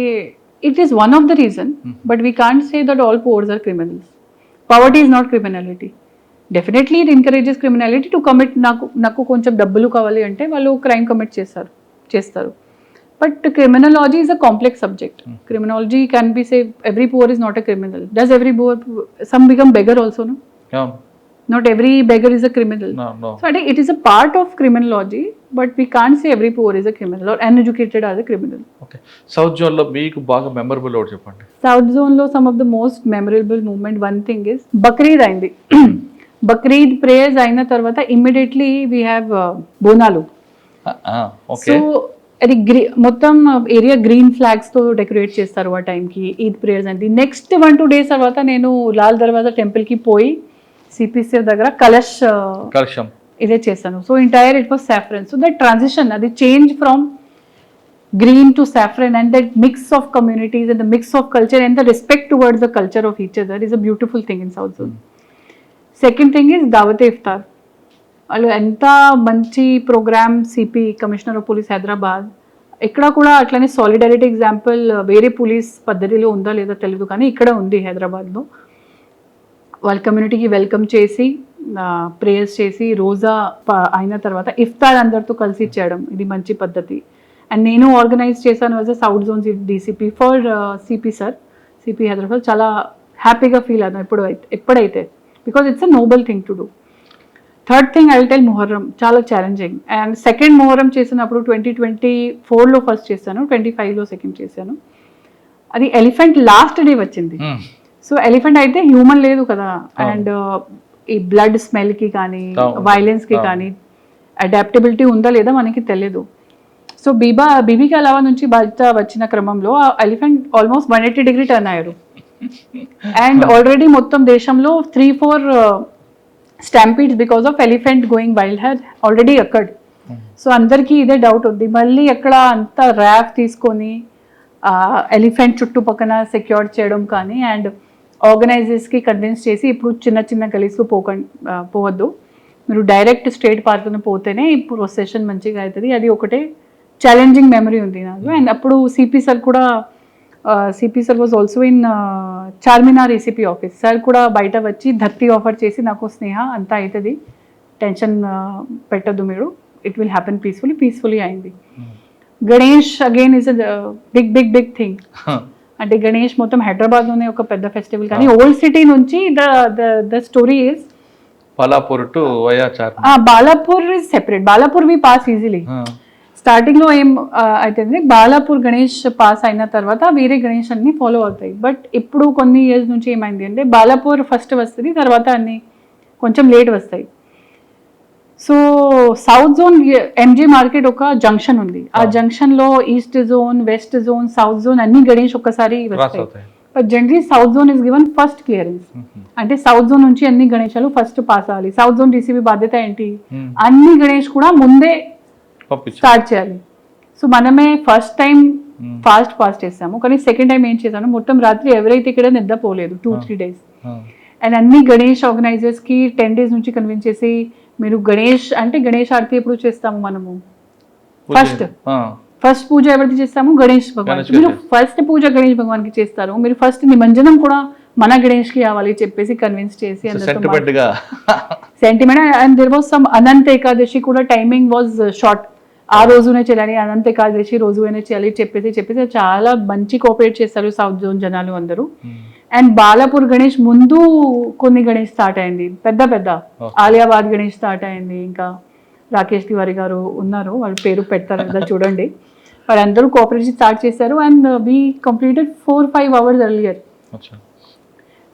it is one of the reason, but we can't say that all poor are criminals. Poverty is not criminality. Definitely it encourages criminality to commit. నాకు కొంచెం డబ్బులు కావాలి అంటే వాళ్ళు crime commit చేస్తారు. But criminology is a complex subject. Criminology can be say every poor is not a criminal. Does every poor, some become beggar also, no? Yeah. Not every beggar is a criminal. No. So I think it is a part of criminology, but we can't say every poor is a criminal or uneducated as a criminal. Okay. South Zone లో మీకు బాగా memorable ఒకటి చెప్పండి. South Zone లో some of the most memorable movement, one thing is Bakrid అయింది. Bakrid prayers అయిన తర్వాత immediately we have Bonalu. Okay. So అది మొత్తం ఏరియా గ్రీన్ ఫ్లాగ్స్ తో డెకరేట్ చేస్తారు ఆ టైంకి, ఈద్ ప్రేయర్స్ అంటే. నెక్స్ట్ 1-2 days తర్వాత నేను లాల్ దర్వాజా టెంపుల్ కి పోయి సిపిసి దగ్గర కలశం ఇదే చేశాను. So entire it was saffron. So that transition, అది change from green to saffron, and that mix of communities and the mix of culture and the respect towards the culture of each other is a beautiful thing in south zone. Second thing is దావతే ఇఫ్తార్. వాళ్ళు ఎంత మంచి programme, CP commissioner of police Hyderabad, ఇక్కడ కూడా అట్లనే solidarity example వేరే police పద్ధతిలో ఉందా లేదా తెలియదు, కానీ ఇక్కడ ఉంది హైదరాబాద్లో. వాళ్ళ కమ్యూనిటీకి వెల్కమ్ చేసి ప్రేయర్స్ చేసి రోజా అయిన తర్వాత ఇఫ్తార్ అందరితో కలిసి ఇచ్చేయడం, ఇది మంచి పద్ధతి. అండ్ నేను ఆర్గనైజ్ చేశాను as a south zone DCP for CP Hyderabad. చాలా హ్యాపీగా ఫీల్ అయ్యాను ఎప్పుడైతే, because it's a noble thing to do. Third thing I will tell Muharram, చాలా ఛాలెంజింగ్. అండ్ సెకండ్ మొహర్రం చేసినప్పుడు 2024లో ఫస్ట్ చేశాను, 25లో సెకండ్ చేశాను. అది ఎలిఫెంట్ లాస్ట్ డే వచ్చింది. సో ఎలిఫెంట్ అయితే హ్యూమన్ లేదు కదా, అండ్ ఈ బ్లడ్ స్మెల్కి కానీ వైలెన్స్కి కానీ అడాప్టబిలిటీ ఉందా లేదా మనకి తెలియదు. సో బీబీకి అలావా నుంచి బయట వచ్చిన క్రమంలో ఆ ఎలిఫెంట్ ఆల్మోస్ట్ 180 డిగ్రీ టర్న్ అయ్యారు. అండ్ ఆల్రెడీ మొత్తం దేశంలో 3-4 stampedes because of elephant going wild had already occurred. సో అందరికీ ఇదే డౌట్ ఉంది, మళ్ళీ ఎక్కడ అంత ర్యాఫ్ తీసుకొని ఎలిఫెంట్ చుట్టుపక్కన సెక్యూర్ చేయడం కానీ, అండ్ ఆర్గనైజర్స్కి కన్విన్స్ చేసి ఇప్పుడు చిన్న గలీస్కు పోవద్దు, మీరు డైరెక్ట్ స్ట్రేట్ పార్క్ను పోతేనే ఇప్పుడు ప్రొసెషన్ మంచిగా అవుతుంది. అది ఒకటే ఛాలెంజింగ్ మెమరీ ఉంది నాకు. అండ్ అప్పుడు CP sir was also in Charminar ACP office. Sir కూడా బయట వచ్చి ధర్తీ ఆఫర్ చేసి, నాకు స్నేహ అంతా అవుతుంది, టెన్షన్ పెట్టద్దు మీరు, ఇట్ విల్ హ్యాపెన్ పీస్ఫుల్లీ అయింది. Ganesh again is big thing. అంటే గణేష్ మొత్తం హైదరాబాద్లోనే ఒక పెద్ద ఫెస్టివల్, కానీ ఓల్డ్ సిటీ నుంచి the story is Balapur to via Charminar. Balapur is separate, Balapur we pass easily. Starting లో ఏం అయితే బాలాపూర్ గణేష్ పాస్ అయిన తర్వాత వేరే గణేష్ అన్ని ఫాలో అవుతాయి. బట్ ఇప్పుడు కొన్ని ఇయర్స్ నుంచి ఏమైంది అంటే బాలాపూర్ ఫస్ట్ వస్తుంది, తర్వాత అన్ని కొంచెం లేట్ వస్తాయి. So south zone MG market ఒక జంక్షన్ ఉంది, ఆ జంక్షన్ లో east zone, west zone, south zone అన్ని గణేష్ ఒక్కసారి వస్తాయి. But generally south zone is given first clearance. అంటే సౌత్ జోన్ నుంచి అన్ని గణేశాలు ఫస్ట్ పాస్ అవ్వాలి. సౌత్ జోన్ డీసీపీ బాధ్యత ఏంటి, అన్ని గణేష్ కూడా ముందే స్టార్ట్ చేయాలి. సో మనమే ఫస్ట్ టైం ఫాస్ట్ చేసాము, కానీ సెకండ్ టైం ఏం చేశాను, మొత్తం రాత్రి ఎవరైతే ఇక్కడ నిద్రపోలేదు 2-3 days. అండ్ అన్ని గణేష్ ఆర్గనైజర్స్ కి 10 days నుంచి కన్విన్స్ చేసి, మీరు గణేష్ అంటే గణేష్ ఆరతి ఎప్పుడు చేస్తాము మనము, ఫస్ట్ పూజ ఎవరికి చేస్తాము, గణేష్ భగవాన్. మీరు ఫస్ట్ పూజ గణేష్ భగవాన్ కి చేస్తారు, మీరు ఫస్ట్ నిమజ్జనం కూడా మన గణేష్ కి కావాలి చెప్పేసి కన్విన్స్ చేసి sentiment. And there was some Anantha Ekadashi కూడా టైమింగ్ వాజ్ షార్ట్, ఆ రోజునే చేయాలి, అనంత ఏకాదశి రోజునే చేయాలి చెప్పేసి చాలా మంచి కోఆపరేట్ చేస్తారు సౌత్ జోన్ జనాలు అందరూ. అండ్ బాలాపూర్ గణేష్ ముందు కొన్ని గణేష్ స్టార్ట్ అయింది, పెద్ద పెద్ద Okay. ఆలియాబాద్ గణేష్ స్టార్ట్ అయింది. ఇంకా రాకేష్ తివారీ గారు ఉన్నారు, వాళ్ళ పేరు పెడతారు కదా చూడండి, వాళ్ళందరూ కోఆపరేషన్ స్టార్ట్ చేశారు. And we completed 4-5 hours earlier. అచ్చా.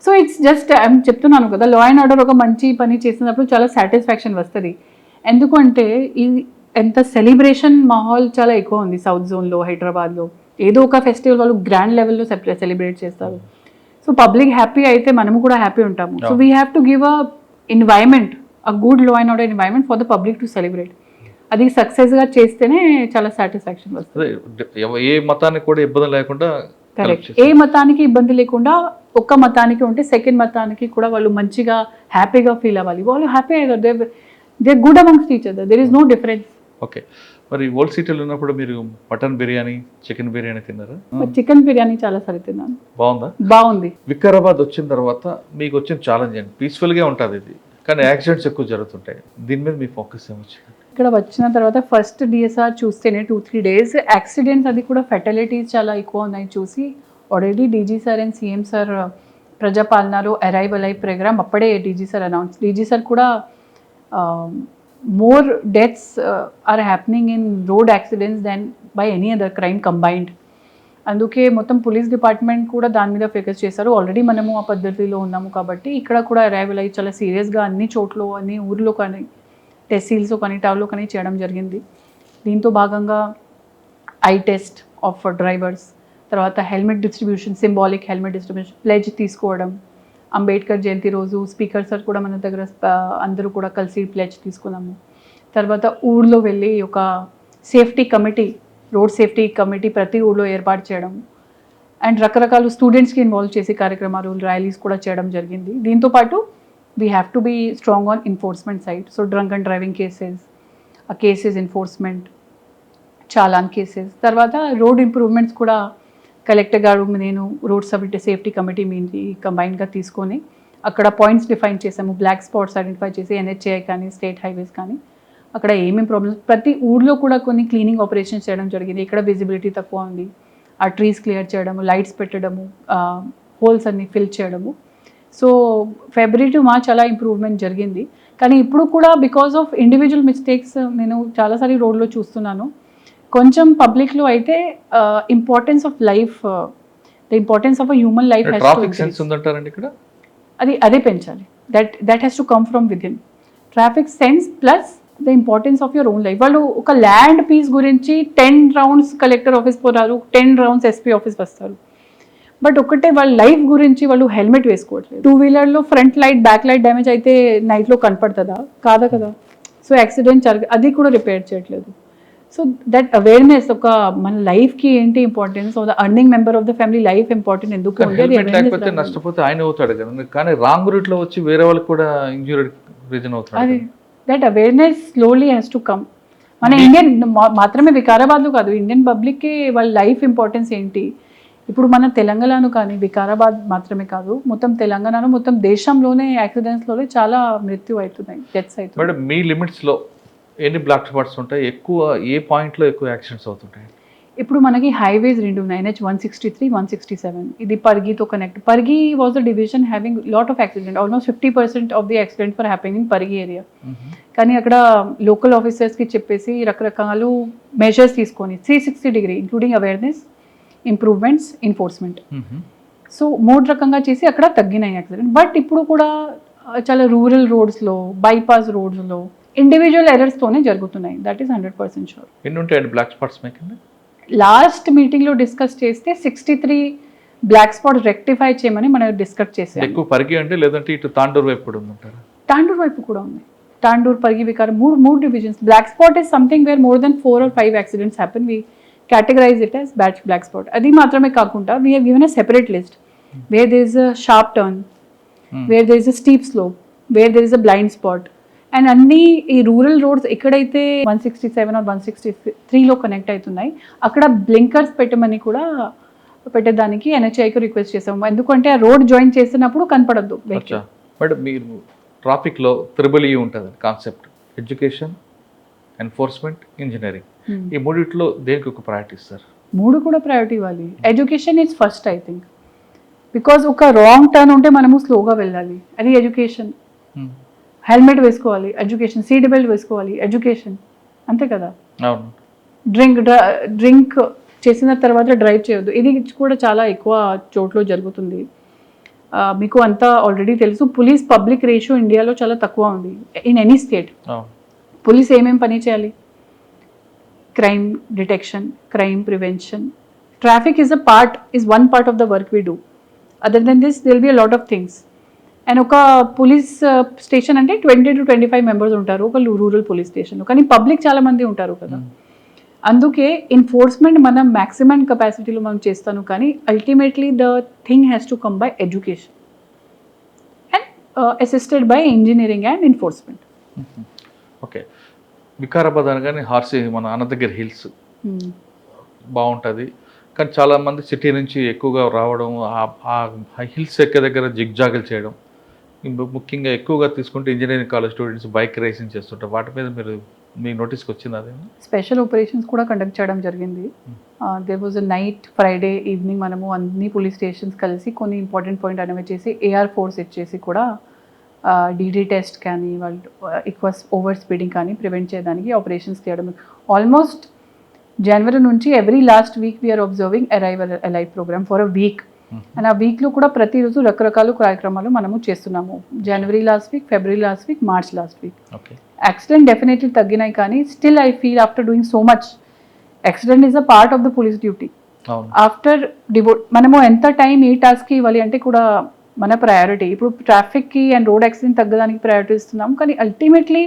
సో ఇట్స్ జస్ట్ ఐఎమ్ చెప్తున్నాను కదా, లా అండ్ ఆర్డర్ ఒక మంచి పని చేసినప్పుడు చాలా సాటిస్ఫాక్షన్ వస్తుంది. ఎందుకంటే ఈ ఎంత సెలబ్రేషన్ మాహోల్ చాలా ఎక్కువ ఉంది సౌత్ జోన్లో, హైదరాబాద్లో. ఏదో ఒక ఫెస్టివల్ వాళ్ళు గ్రాండ్ లెవెల్లో సెలబ్రేట్ చేస్తారు. సో పబ్లిక్ హ్యాపీ అయితే మనము కూడా హ్యాపీ ఉంటాము. So we have to give a environment, a good law and order environment for the public to celebrate. అది సక్సెస్గా చేస్తేనే చాలా సాటిస్ఫాక్షన్ వస్తుంది. ఏ మతానికి కూడా ఇబ్బంది లేకుండా కరెక్ట్. ఏ మతానికి ఇబ్బంది లేకుండా ఒక్క మతానికి ఉంటే సెకండ్ మతానికి కూడా వాళ్ళు మంచిగా హ్యాపీగా ఫీల్ అవ్వాలి. వాళ్ళు హ్యాపీ అయ్యారు, they good amongst each other, there is no difference. Okay. మరి ఓల్డ్ సిటీలో ఉన్నప్పుడు మీరు మటన్ బిర్యానీ, చికెన్ బిర్యానీ తిన్నారా? చికెన్ బిర్యానీ చాలా సార్లు తిన్నాను. బాగుందా? బాగుంది. వికారాబాద్ వచ్చిన తర్వాత మీకు వచ్చిన ఛాలెంజ్ ఏంటి? పీస్ఫుల్గా ఉంటుంది ఇది, కానీ యాక్సిడెంట్స్ ఎక్కువ జరుగుతుంటాయి. దీని మీద మీ ఫోకస్ ఏమొచ్చింది? ఇక్కడ వచ్చిన తర్వాత ఫస్ట్ డిఎస్ఆర్ చూస్తేనే 2-3 days యాక్సిడెంట్స్, అది కూడా ఫెటలిటీస్ చాలా ఎక్కువ ఉన్నాయి చూసి already DG sir and CM sir ప్రజాపాలనలో అరైవల్ అయ్యి ప్రోగ్రామ్ అప్పుడే DG sir announce. DG sir కూడా more deaths are happening in road accidents than by any other crime combined. అందుకే మొత్తం పోలీస్ డిపార్ట్మెంట్ కూడా దాని మీద ఫోకస్ చేశారు. ఆల్రెడీ మనము ఆ పద్ధతిలో ఉన్నాము కాబట్టి ఇక్కడ కూడా అరైవల్ అయ్యి చాలా సీరియస్గా అన్ని చోట్ల, అన్ని ఊర్లో కానీ, టెస్సీల్స్లో కానీ, టౌన్లో కానీ చేయడం జరిగింది. దీంతో భాగంగా ఐ టెస్ట్ ఆఫ్ డ్రైవర్స్, తర్వాత helmet distribution, symbolic helmet distribution, ప్లెజ్ తీసుకోవడం. అంబేద్కర్ జయంతి రోజు స్పీకర్ సార్ కూడా మన దగ్గర అందరూ కూడా కలిసి ప్లెజ్ తీసుకున్నాము. తర్వాత ఊళ్ళో వెళ్ళి ఒక safety committee, road safety committee ప్రతి ఊళ్ళో ఏర్పాటు చేయడం. అండ్ రకరకాల స్టూడెంట్స్కి ఇన్వాల్వ్ చేసి కార్యక్రమాలు, ర్యాలీస్ కూడా చేయడం జరిగింది. దీంతోపాటు we have to be strong on enforcement side. So drunk and driving cases, ఆ కేసెస్ ఎన్ఫోర్స్మెంట్, చాలాన్ కేసెస్. తర్వాత రోడ్ ఇంప్రూవ్మెంట్స్ కూడా కలెక్టర్ గారు, నేను రోడ్ సేఫ్టీ కమిటీ మీది కంబైన్గా తీసుకొని అక్కడ పాయింట్స్ డిఫైన్ చేసాము. బ్లాక్ స్పాట్స్ ఐడెంటిఫై చేసి ఎన్హెచ్ఏ కానీ, స్టేట్ హైవేస్ కానీ, అక్కడ ఏమేమి ప్రాబ్లమ్స్, ప్రతి ఊర్లో కూడా కొన్ని క్లీనింగ్ ఆపరేషన్స్ చేయడం జరిగింది. ఇక్కడ విజిబిలిటీ తక్కువ ఉంది, ఆ ట్రీస్ క్లియర్ చేయడము, లైట్స్ పెట్టడము, హోల్స్ అన్ని ఫిల్ చేయడము. సో February to March అలా ఇంప్రూవ్మెంట్ జరిగింది. కానీ ఇప్పుడు కూడా బికాస్ ఆఫ్ ఇండివిజువల్ మిస్టేక్స్ నేను చాలాసార్లు రోడ్లో చూస్తున్నాను. కొంచెం పబ్లిక్లో అయితే importance of life, the importance of a human life, traffic sense ఉందంటారండి ఇక్కడ? అదే పెంచాలి. That has to come from within. Traffic sense plus the importance of your own life. వాళ్ళు ఒక ల్యాండ్ పీస్ గురించి 10 rounds కలెక్టర్ ఆఫీస్ పోతారు, 10 rounds SP office వస్తారు, but ఒకటే వాళ్ళ లైఫ్ గురించి వాళ్ళు హెల్మెట్ వేసుకోవట్లేదు. 2-wheelerలో front light, back light damage అయితే నైట్లో కనపడుతుందా? కాదా కదా. సో యాక్సిడెంట్ అది కూడా రిపేర్ చేయట్లేదు. సో దట్ అవేర్నెస్, ఒక మన లైఫ్కి ఏంటి importance, the earning member of the family life important ఎందుకు ఉంది, లేకపోతే నష్టపోతే ఆయన అవుతాడు కదా, కానీ రాంగ్ రూట్ లో వచ్చి వేరే వాళ్ళకి కూడా ఇంజూరీ రీజన్ అవుతాడు. అది that awareness slowly has to come. మన ఇండియన్ మాత్రమే, వికారాబాద్లో కాదు, ఇండియన్ పబ్లిక్కి వాళ్ళ లైఫ్ ఇంపార్టెన్స్ ఏంటి. ఇప్పుడు మన తెలంగాణలో కానీ, వికారాబాద్ మాత్రమే కాదు, మొత్తం తెలంగాణలో, మొత్తం దేశంలోనే యాక్సిడెంట్స్లోనే చాలా మృత్యు అవుతున్నాయి, డెత్స్ అవుతున్నాయి. మేడం మీ లిమిట్స్లో ఎన్ని బ్లాక్ స్పాట్స్ ఉంటాయి? ఎక్కువ ఏ పాయింట్లో ఎక్కువ యాక్సిడెంట్స్ అవుతుంటాయి? ఇప్పుడు మనకి హైవేస్ 2 ఉన్నాయి, NH 163, 167. ఇది పర్గితో connect. Pargi was the division having lot of accident. Almost 50% of the accident for happening in Pargi area. కానీ అక్కడ లోకల్ ఆఫీసర్స్కి చెప్పేసి రకరకాల మెజర్స్ తీసుకొని 360 including awareness, improvements, enforcement. So 3 రకంగా చేసి అక్కడ తగ్గినాయి యాక్సిడెంట్. బట్ ఇప్పుడు కూడా చాలా రూరల్ రోడ్స్లో, బైపాస్ రోడ్స్లో ఇండివిజువల్ ఎర్రర్స్తోనే జరుగుతున్నాయి. That is 100% sure. ఎన్ని ఉంటాయండి బ్లాక్ స్పాట్స్ మీకు? లాస్ట్ మీటింగ్లో డిస్కస్ చేస్తే 63 బ్లాక్ స్పాట్ రెక్టిఫై చేయమని మనం డిస్కస్ చేసాం. ఎక్కువ పరిగి అంటే, లేదంటే ఇటు తాండూరు వైపు కూడా ఉందంటారా? తాండూరు వైపు కూడా ఉంది. తాండూరు, పరిగి, వికారం, మూడు divisions. Black spot is something where more than 4 or 5 accidents happen. We categorize it as black spot. అది మాత్రమే కాకుండా we have given a separate list where there is a sharp turn, where there is a steep slope, where there is a blind spot. And అన్ని ఈ rural roads ఎక్కడైతే 167 or 163లో connect అవుతున్నాయి అక్కడ blinkers పెట్టమని కూడా పెట్టేదానికి ఎన్హెచ్ఐకి రిక్వెస్ట్ చేసాము. ఎందుకంటే ఆ రోడ్ జాయిన్ చేసినప్పుడు కనపడద్దు. బట్ మీరు ట్రాఫిక్లో త్రిబుల్ ఈ ఉంటుంది కాన్సెప్ట్, ఎడ్యుకేషన్, ఎన్ఫోర్స్మెంట్, ఇంజనీరింగ్. ఈ మూడిట్లో దేనికి ఒక ప్రయారిటీ ఇస్తారు? 3 కూడా ప్రయారిటీ ఇవ్వాలి. Education is first I think, because ఒక రాంగ్ టర్న్ ఉంటే మనము స్లోగా వెళ్ళాలి, అది ఎడ్యుకేషన్. హెల్మెట్ వేసుకోవాలి, ఎడ్యుకేషన్. సీట్ బెల్ట్ వేసుకోవాలి, ఎడ్యుకేషన్. అంతే కదా. అవును. డ్రింక్ చేసిన తర్వాత డ్రైవ్ చేయొద్దు, ఇది కూడా చాలా ఎక్కువ చోట్ల జరుగుతుంది. మీకు అంతా ఆల్రెడీ తెలుసు, పోలీస్ పబ్లిక్ రేషియో ఇండియాలో చాలా తక్కువ ఉంది ఇన్ ఎనీ స్టేట్. పోలీస్ ఏమేం పని చేయాలి? Crime detection, crime prevention, traffic is one part of the work we do. Other than this, there will be a lot of things. And ఒక police station అంటే 20 to 25 members ఉంటారు ఒక rural police స్టేషన్లో, కానీ public చాలా మంది ఉంటారు కదా. అందుకే ఎన్ఫోర్స్మెంట్ మనం మ్యాక్సిమం కెపాసిటీలో మనం చేస్తాను, కానీ ultimately the thing has to come by education and assisted by engineering and enforcement. Okay. Vikarabad అనగానే హార్సీ మన అనంతగిరి హిల్స్ బాగుంటుంది, కానీ చాలామంది సిటీ నుంచి ఎక్కువగా రావడం, ఆ హిల్స్ ఎక్కే దగ్గర జిగ్జాగులు చేయడం, ముఖ్యంగా ఎక్కువగా తీసుకుంటే engineering college students bike racing చేస్తుంటారు. వాటి మీద మీ నోటీస్కి వచ్చింది అదే? స్పెషల్ ఆపరేషన్స్ కూడా కండక్ట్ చేయడం జరిగింది. There was a night Friday evening మనము అన్ని పోలీస్ స్టేషన్స్ కలిసి కొన్ని ఇంపార్టెంట్ పాయింట్ అనేవి చేసి ఏఆర్ ఫోర్స్ ఇచ్చేసి కూడా డీడీ టెస్ట్ కానీ వాళ్ళు ఎక్కువ ఓవర్ స్పీడింగ్ కానీ ప్రివెంట్ చేయడానికి ఆపరేషన్స్ చేయడం. ఆల్మోస్ట్ జనవరి నుంచి every last week we are observing arrival alive programme for a week. And ఆ వీక్లో కూడా ప్రతిరోజు రకరకాల కార్యక్రమాలు మనము చేస్తున్నాము. January last week, February last week, March last week. Accident definitely తగ్గినాయి, కానీ still I feel after doing so much, accident is a part of the police duty. After మనము ఎంత టైం ఏ టాస్క్కి ఇవ్వాలి అంటే కూడా మన ప్రయారిటీ. ఇప్పుడు ట్రాఫిక్కి అండ్ రోడ్ యాక్సిడెంట్ తగ్గడానికి ప్రయారిటీ ఇస్తున్నాం, కానీ అల్టిమేట్లీ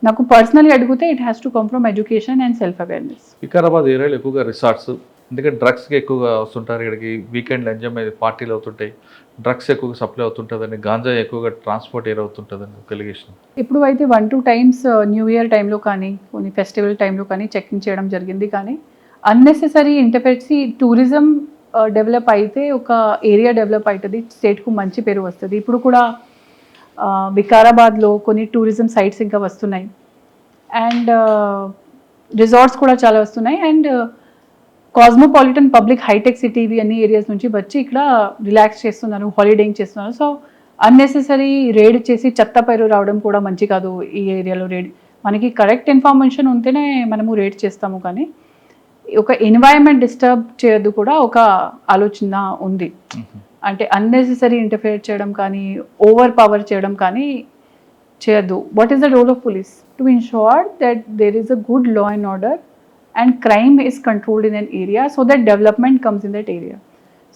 నాకు పర్సనలీ అడిగితే it has to come from education and self awareness. Vikarabad ఏరియాలో ఎక్కువగా రిసార్ట్స్, ఎందుకంటే డ్రగ్స్కి ఎక్కువగా వస్తుంటారు ఇక్కడికి. వీకెండ్లు ఎంజాయ్ పార్టీలు అవుతుంటాయి, డ్రగ్స్ ఎక్కువగా సప్లై అవుతుంటుందని, గాంజా ఎక్కువగా ట్రాన్స్పోర్ట్ ఏర్ అవుతుంటుందని ఒక ఎలిగేషన్. ఇప్పుడు అయితే 1-2 టైమ్స్ న్యూ ఇయర్ టైంలో కానీ కొన్ని ఫెస్టివల్ టైంలో కానీ చెకింగ్ చేయడం జరిగింది, కానీ అన్నెసెసరీ ఇంటర్ఫెరెన్సీ. టూరిజం డెవలప్ అయితే ఒక ఏరియా డెవలప్ అవుతుంది, స్టేట్కు మంచి పేరు వస్తుంది. ఇప్పుడు కూడా వికారాబాద్లో కొన్ని టూరిజం సైట్స్ ఇంకా వస్తున్నాయి అండ్ రిసార్ట్స్ కూడా చాలా వస్తున్నాయి. And cosmopolitan public Hitech City ఇవి అన్ని ఏరియాస్ నుంచి వచ్చి ఇక్కడ రిలాక్స్ చేస్తున్నారు, హాలిడేయింగ్ చేస్తున్నారు. సో అన్నెసెసరీ రేడ్ చేసి చెత్త పైరు రావడం కూడా మంచి కాదు. ఈ ఏరియాలో రేడ్ మనకి కరెక్ట్ ఇన్ఫర్మేషన్ ఉంటేనే మనము రేడ్ చేస్తాము, కానీ ఒక ఎన్వైరన్మెంట్ డిస్టర్బ్ చేయొద్దు కూడా ఒక ఆలోచన ఉంది. అంటే అన్నెసెసరీ ఇంటర్ఫియర్ చేయడం కానీ ఓవర్ పవర్ చేయడం కానీ చేయొద్దు. What is the role of police? To ensure that there is a good law and order and crime is controlled in an area so that development comes in that area.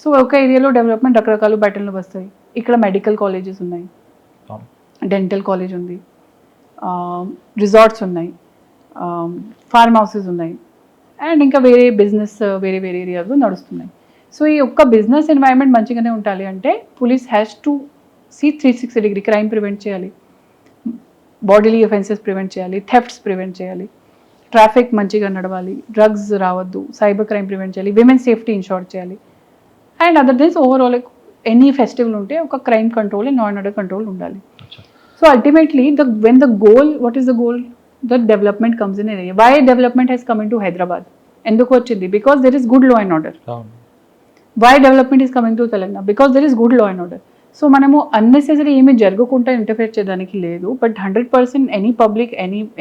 So ఒక ఏరియాలో development రకరకాల బ్యాటర్లు వస్తాయి. ఇక్కడ medical colleges ఉన్నాయి, dental college ఉంది, resorts ఉన్నాయి, form houses ఉన్నాయి, and ఇంకా వేరే బిజినెస్ వేరే వేరే ఏరియాలో నడుస్తున్నాయి. సో ఈ ఒక్క బిజినెస్ ఎన్వైరన్మెంట్ మంచిగానే ఉండాలి అంటే police has to see 360 degree. Crime prevent చేయాలి, బాడీలీ అఫెన్సెస్ ప్రివెంట్ చేయాలి, థెఫ్ట్స్ ప్రివెంట్ చేయాలి, ట్రాఫిక్ మంచిగా నడవాలి, డ్రగ్స్ రావద్దు, సైబర్ క్రైమ్ ప్రివెంట్ చేయాలి, విమెన్ సేఫ్టీ ఇన్షూర్ చేయాలి. And other this overall any festival ఉంటే ఒక crime control and non order control ఉండాలి. So ultimately when the goal, what is the goal? The development comes in an area. Why development has come into Hyderabad? ఎందుకు వచ్చింది? Because there is good law and order. Why development is coming to Telangana? Because there is good law and order. So మనము unnecessary ఏమీ జరగకుండా interfere చేయడానికి లేదు, but 100% any public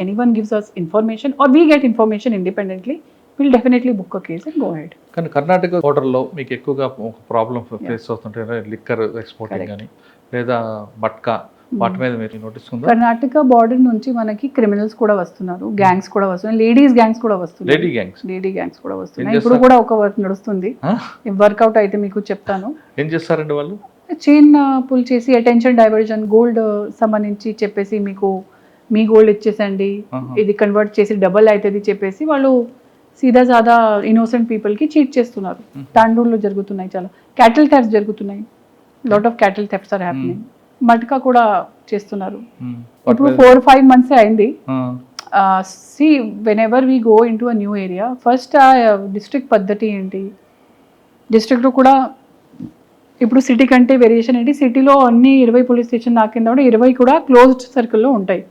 anyone gives us information or we get information independently, will definitely book a case and go head. కానీ కర్ణాటక బోర్డర్లో మీకు ఎక్కువగా ఒక ప్రాబ్లం ఫేస్ అవుతుంటే లిక్కర్ ఎక్స్పోర్టింగ్ కానీ లేదా మట్కా, వాటి మీద మీరు నోటీస్ ఉందా? కర్ణాటక బార్డర్ నుంచి మనకి క్రిమినల్స్ కూడా వస్తున్నారు, గ్యాంగ్స్ కూడా వస్తున్నాయి, లేడీస్ గ్యాంగ్స్ కూడా వస్తున్నాయి, లేడీ గ్యాంగ్స్ కూడా వస్తున్నాయి. ఇప్పుడు కూడా ఒక వర్క్ నడుస్తుంది, వర్కౌట్ అయితే మీకు చెప్తాను. ఏం చేస్తారండి వాళ్ళు? చైన్ పుల్ చేసి అటెన్షన్ డైవర్జన్, గోల్డ్ సంబంధించి చెప్పేసి మీకు మీ గోల్డ్ ఇచ్చేసండి, ఇది కన్వర్ట్ చేసి డబల్ అవుతుంది చెప్పేసి వాళ్ళు సీదా సాదా ఇన్నోసెంట్ పీపుల్కి చీట్ చేస్తున్నారు. తాండూరులో జరుగుతున్నాయి, చాలా క్యాటిల్ థెఫ్ట్స్ జరుగుతున్నాయి, lot of cattle thefts are happening. Matka కూడా చేస్తున్నారు. ఇప్పుడు 4-5 months అయింది. See whenever we go into a new area, first ఆ డిస్ట్రిక్ట్ పద్ధతి ఏంటి, డిస్ట్రిక్ట్లో కూడా ఇప్పుడు సిటీ కంటే వేరియేషన్ ఏంటి, సిటీలో అన్ని 20 పోలీస్ స్టేషన్ నా కింద 20 కూడా క్లోజ్డ్ సర్కిల్లో ఉంటాయి.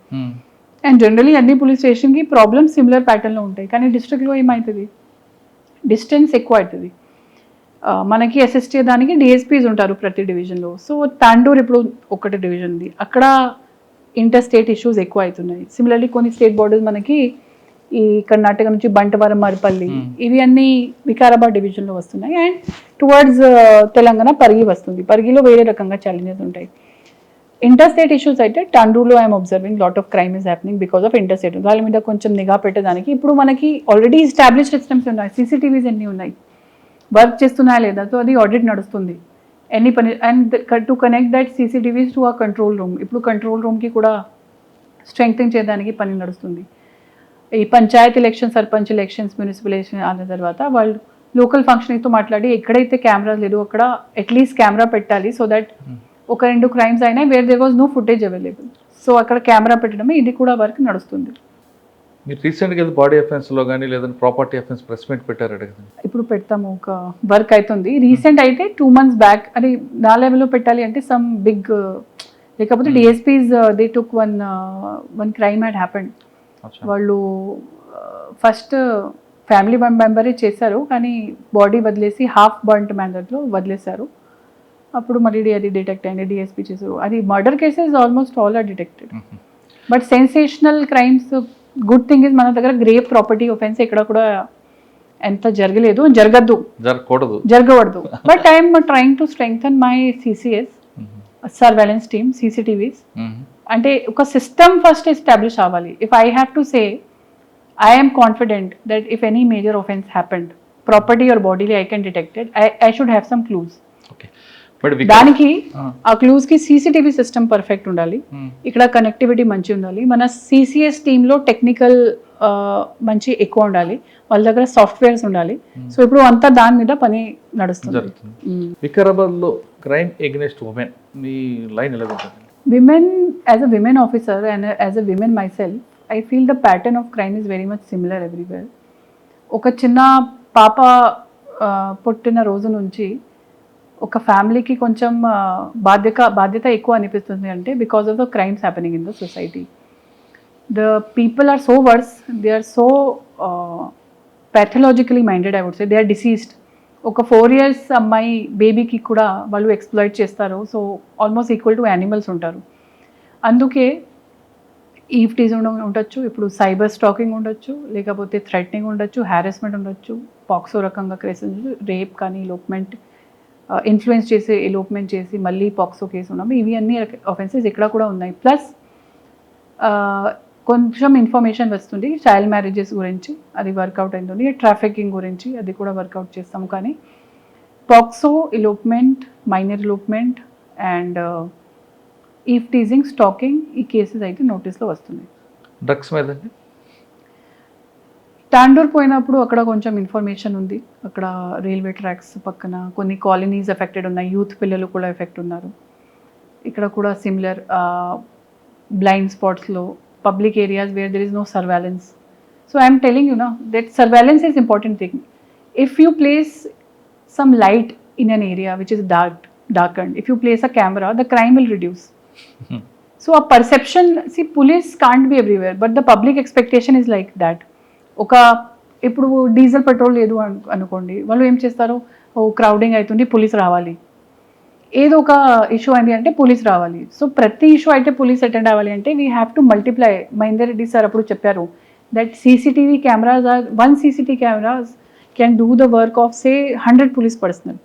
అండ్ జనరలీ అన్ని పోలీస్ స్టేషన్కి ప్రాబ్లమ్స్ సిమిలర్ ప్యాటర్న్లో ఉంటాయి, కానీ డిస్ట్రిక్ట్లో ఏమవుతుంది, డిస్టెన్స్ ఎక్కువ అవుతుంది. మనకి అసిస్ట్ చేయడానికి డిఎస్పీస్ ఉంటారు ప్రతి డివిజన్లో. సో తాండూర్ ఇప్పుడు ఒకటి డివిజన్ ఉంది, అక్కడ ఇంటర్ స్టేట్ ఇష్యూస్ ఎక్కువ అవుతున్నాయి. సిమిలర్లీ కొన్ని స్టేట్ బోర్డర్స్ మనకి ఈ కర్ణాటక నుంచి బంటవరం, మరిపల్లి, ఇవి అన్నీ వికారాబాద్ డివిజన్లో వస్తున్నాయి. అండ్ టువర్డ్స్ తెలంగాణ పరిగి వస్తుంది. పరిగిలో వేరే రకంగా ఛాలెంజెస్ ఉంటాయి. ఇంటర్ స్టేట్ ఇష్యూస్ అయితే టాండూర్లో I'm observing lot of crime is happening because of inter state. వాళ్ళ మీద కొంచెం నిఘా పెట్టడానికి ఇప్పుడు మనకి ఆల్రెడీ ఎస్టాబ్లిష్ సిస్టమ్స్ ఉన్నాయి, సీసీటీవీస్ ఎన్ని ఉన్నాయి, వర్క్ చేస్తున్నాయా లేదా, సో అది ఆడిట్ నడుస్తుంది. ఎన్ని పని and to connect that CCTVs to ఆ కంట్రోల్ రూమ్, ఇప్పుడు కంట్రోల్ రూమ్కి కూడా స్ట్రెంగ్తన్ చేయడానికి పని నడుస్తుంది. ఈ Panchayat election, sarpanch elections, municipal election అన్న తర్వాత వాళ్ళు లోకల్ ఫంక్షనరీతో మాట్లాడి ఎక్కడైతే కెమెరా లేదు అక్కడ అట్లీస్ట్ కెమెరా పెట్టాలి. సో దట్ ఒక 2 క్రైమ్స్ అయినాయి where there was no footage available, so అక్కడ కెమెరా పెట్టడమే, ఇది కూడా వర్క్ నడుస్తుంది. మీరు రీసెంట్గా బాడీ అఫెన్స్లో కానీ లేదంటే ప్రాపర్టీ అఫెన్స్ ప్రెస్ మీట్ పెట్టారు కదా? ఇప్పుడు పెడతాము, ఒక వర్క్ అవుతుంది. రీసెంట్ అయితే 2 months బ్యాక్, అది నా లెవెల్లో పెట్టాలి అంటే సమ్ బిగ్, లేకపోతే DSPs they took one crime had happened. వాళ్ళు ఫస్ట్ ఫ్యామిలీ మెంబరే చేశారు, కానీ బాడీ వదిలేసి హాఫ్ బర్న్ట్ మ్యానర్లో వదిలేశారు. అప్పుడు మళ్ళీ అది డిటెక్ట్ అయింది, డిఎస్పీ చేశారు. అది murder cases almost all are detected. But sensational crimes, good thing is మన దగ్గర గ్రేవ్ ప్రాపర్టీ ఒఫెన్స్ ఇక్కడ కూడా ఎంత జరగలేదు, జరగకూడదు. But I'm trying to strengthen my CCS surveillance team, CCTVs. అంటే ఒక సిస్టమ్ ఫస్ట్ ఎస్టాబ్లిష్ అవ్వాలి. If I have to say, I'm confident that if any major offence happened, property or bodily I can detected, I should have some clues. దానికి ఆ clues కి CCTV system perfect ఉండాలి, ఇక్కడ connectivity మంచి ఉండాలి, మన CCS టీంలో టెక్నికల్ మంచి ఎక్కువ ఉండాలి, వాళ్ళ దగ్గర సాఫ్ట్వేర్స్ ఉండాలి. సో ఇప్పుడు అంతా దాని మీద పని నడుస్తుంది. వికారాబాద్ లో క్రైమ్ ఎగ్నెస్ట్ ఉమెన్ మీ లైన్ ఎలా ఉంటుంది? Women, as a women officer and as a women my self, I feel the pattern of crime is very much similar everywhere. ఒక చిన్న పాప పుట్టిన రోజు నుంచి ఒక ఫ్యామిలీకి కొంచెం బాధ్యత ఎక్కువ అనిపిస్తుంది. అంటే because of the crimes happening in the society, the people are so worse, they are so pathologically minded, I would say they are diseased. ఒక 4 years అమ్మాయి బేబీకి కూడా వాళ్ళు ఎక్స్ప్లాయిట్ చేస్తారు. So almost equal to animals ఉంటారు. అందుకే ఈఫ్టీజ్ ఉండొచ్చు, ఇప్పుడు సైబర్ స్టాకింగ్ ఉండొచ్చు, లేకపోతే థ్రెటనింగ్ ఉండొచ్చు, హ్యారెస్మెంట్ ఉండొచ్చు, పాక్సో రకంగా కేసెస్, రేప్ కానీ, ఎలోప్మెంట్, ఇన్ఫ్లుయెన్స్ చేసి ఎలోప్మెంట్ చేసి మళ్ళీ పాక్సో కేసు ఉన్నాము. ఇవి అన్ని ఆఫెన్సెస్ ఇక్కడ కూడా ఉన్నాయి. ప్లస్ కొంచెం ఇన్ఫర్మేషన్ వస్తుంది చైల్డ్ మ్యారేజెస్ గురించి, అది వర్కౌట్ అవుతుంది. ట్రాఫికింగ్ గురించి అది కూడా వర్కౌట్ చేస్తాము. కానీ POCSO, elopement, minor elopement and eve teasing, stalking, ఈ కేసెస్ అయితే నోటీస్లో వస్తున్నాయి. డ్రగ్స్ మీద తాండూర్ పోయినప్పుడు అక్కడ కొంచెం ఇన్ఫర్మేషన్ ఉంది. అక్కడ రైల్వే ట్రాక్స్ పక్కన కొన్ని కాలనీస్ ఎఫెక్టెడ్ ఉన్నాయి, యూత్ పిల్లలు కూడా ఎఫెక్ట్ ఉన్నారు. ఇక్కడ కూడా సిమిలర్ బ్లైండ్ స్పాట్స్లో, public areas where there is no surveillance. So I'm telling you know that surveillance is important thing. If you place some light in an area which is darkened, if you place a camera, the crime will reduce. So a perception, see, police can't be everywhere, but the public expectation is like that. ఒక ఇప్పుడు diesel petrol లేదు అనుకోండి, వాళ్ళు ఏం చేస్తారు, ఓ crowding అవుతుంది, police రావాలి. ఏదో ఒక ఇష్యూ అయింది అంటే పోలీస్ రావాలి. సో ప్రతి ఇష్యూ అయితే పోలీస్ అటెండ్ అవ్వాలి అంటే we have to multiply. Mahender Reddy sir అప్పుడు చెప్పారు that CCTV cameras are 1 CCTV cameras can do the work of say 100 police personnel.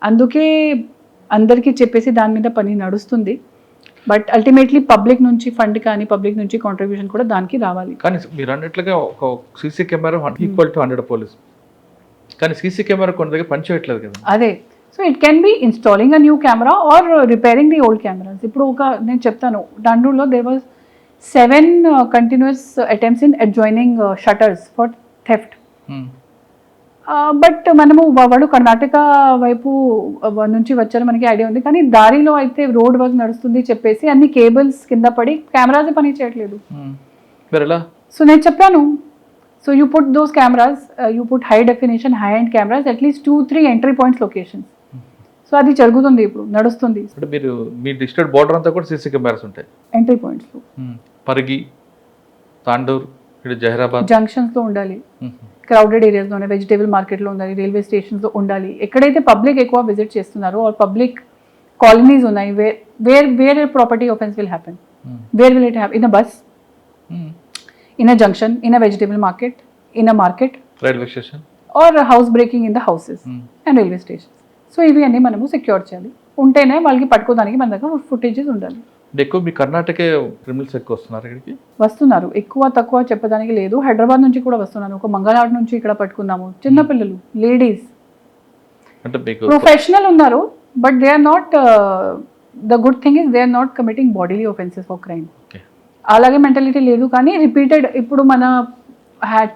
అందుకే అందరికీ చెప్పేసి దాని మీద పని నడుస్తుంది. బట్ అల్టిమేట్లీ పబ్లిక్ నుంచి ఫండ్ కానీ పబ్లిక్ నుంచి కాంట్రిబ్యూషన్ కూడా దానికి రావాలి. కానీ మీరు అన్నట్లుగా ఒక CC camera equal to 100 police, కానీ సీసీ కెమెరా కొన్ని దగ్గర పనిచేయట్లేదు కదా. అదే, so it can B installing a new camera or repairing the old cameras. ఇప్పుడు నేను చెప్తాను, టాండూర్లో there was 7 continuous attempts in adjoining shutters for theft. But మనము వాడు కర్ణాటక వైపు నుంచి వచ్చారు, మనకి ఐడియా ఉంది. కానీ దారిలో అయితే రోడ్ వర్క్ నడుస్తుంది చెప్పేసి అన్ని కేబుల్స్ కింద పడి కెమెరాస్ పని చేయట్లేదు. సో నేను చెప్పాను, so you put those cameras, you put high definition, high and cameras, at least 2-3 entry points locations. So అది జరుగుతుంది, ఇప్పుడు నడుస్తుంది. మీరు మీ డిస్ట్రిక్ట్ బోర్డర్ అంతా కూడా సీసీ కెమెరాస్ ఉంటాయి ఎంట్రీ పాయింట్స్లో, పరిగి, తాండూర్, జహీరాబాద్ జంక్షన్స్లో ఉండాలి. క్రౌడెడ్ ఏరియాస్లోనే వెజిటేబుల్ మార్కెట్లో ఉండాలి, రైల్వే స్టేషన్స్లో ఉండాలి. ఎక్కడైతే పబ్లిక్ ఎక్కువ విజిట్ చేస్తున్నారో ఆర్ పబ్లిక్ కాలనీస్ ఉన్నాయి, where property offence will happen, where will it happen? In a bus, in a junction, in a vegetable market, in a market, railway station, or house breaking in the houses and railway stations. So ఇవి అన్నీ మనము secure చేయాలి. ఉంటేనే వాళ్ళకి పట్టుకోవడానికి మన దగ్గర footages ఉండాలి. ఎక్కువ మీ కర్ణాటకే క్రిమినల్స్ ఎక్కువ వస్తున్నారు ఇక్కడికి? వస్తున్నారు, ఎక్కువ తక్కువ చెప్పడానికి లేదు. హైదరాబాద్ నుంచి కూడా వస్తున్నారు. ఒక మంగళవాడ నుంచి ఇక్కడ పట్టుకున్నాము, చిన్నపిల్లలు, లేడీస్, అంటే మీకు ప్రొఫెషనల్ ఉన్నారు. But they are not, the good thing is they are not committing bodily offences for crime. అలాగే మెంటాలిటీ లేదు. కానీ రిపీటెడ్, ఇప్పుడు మన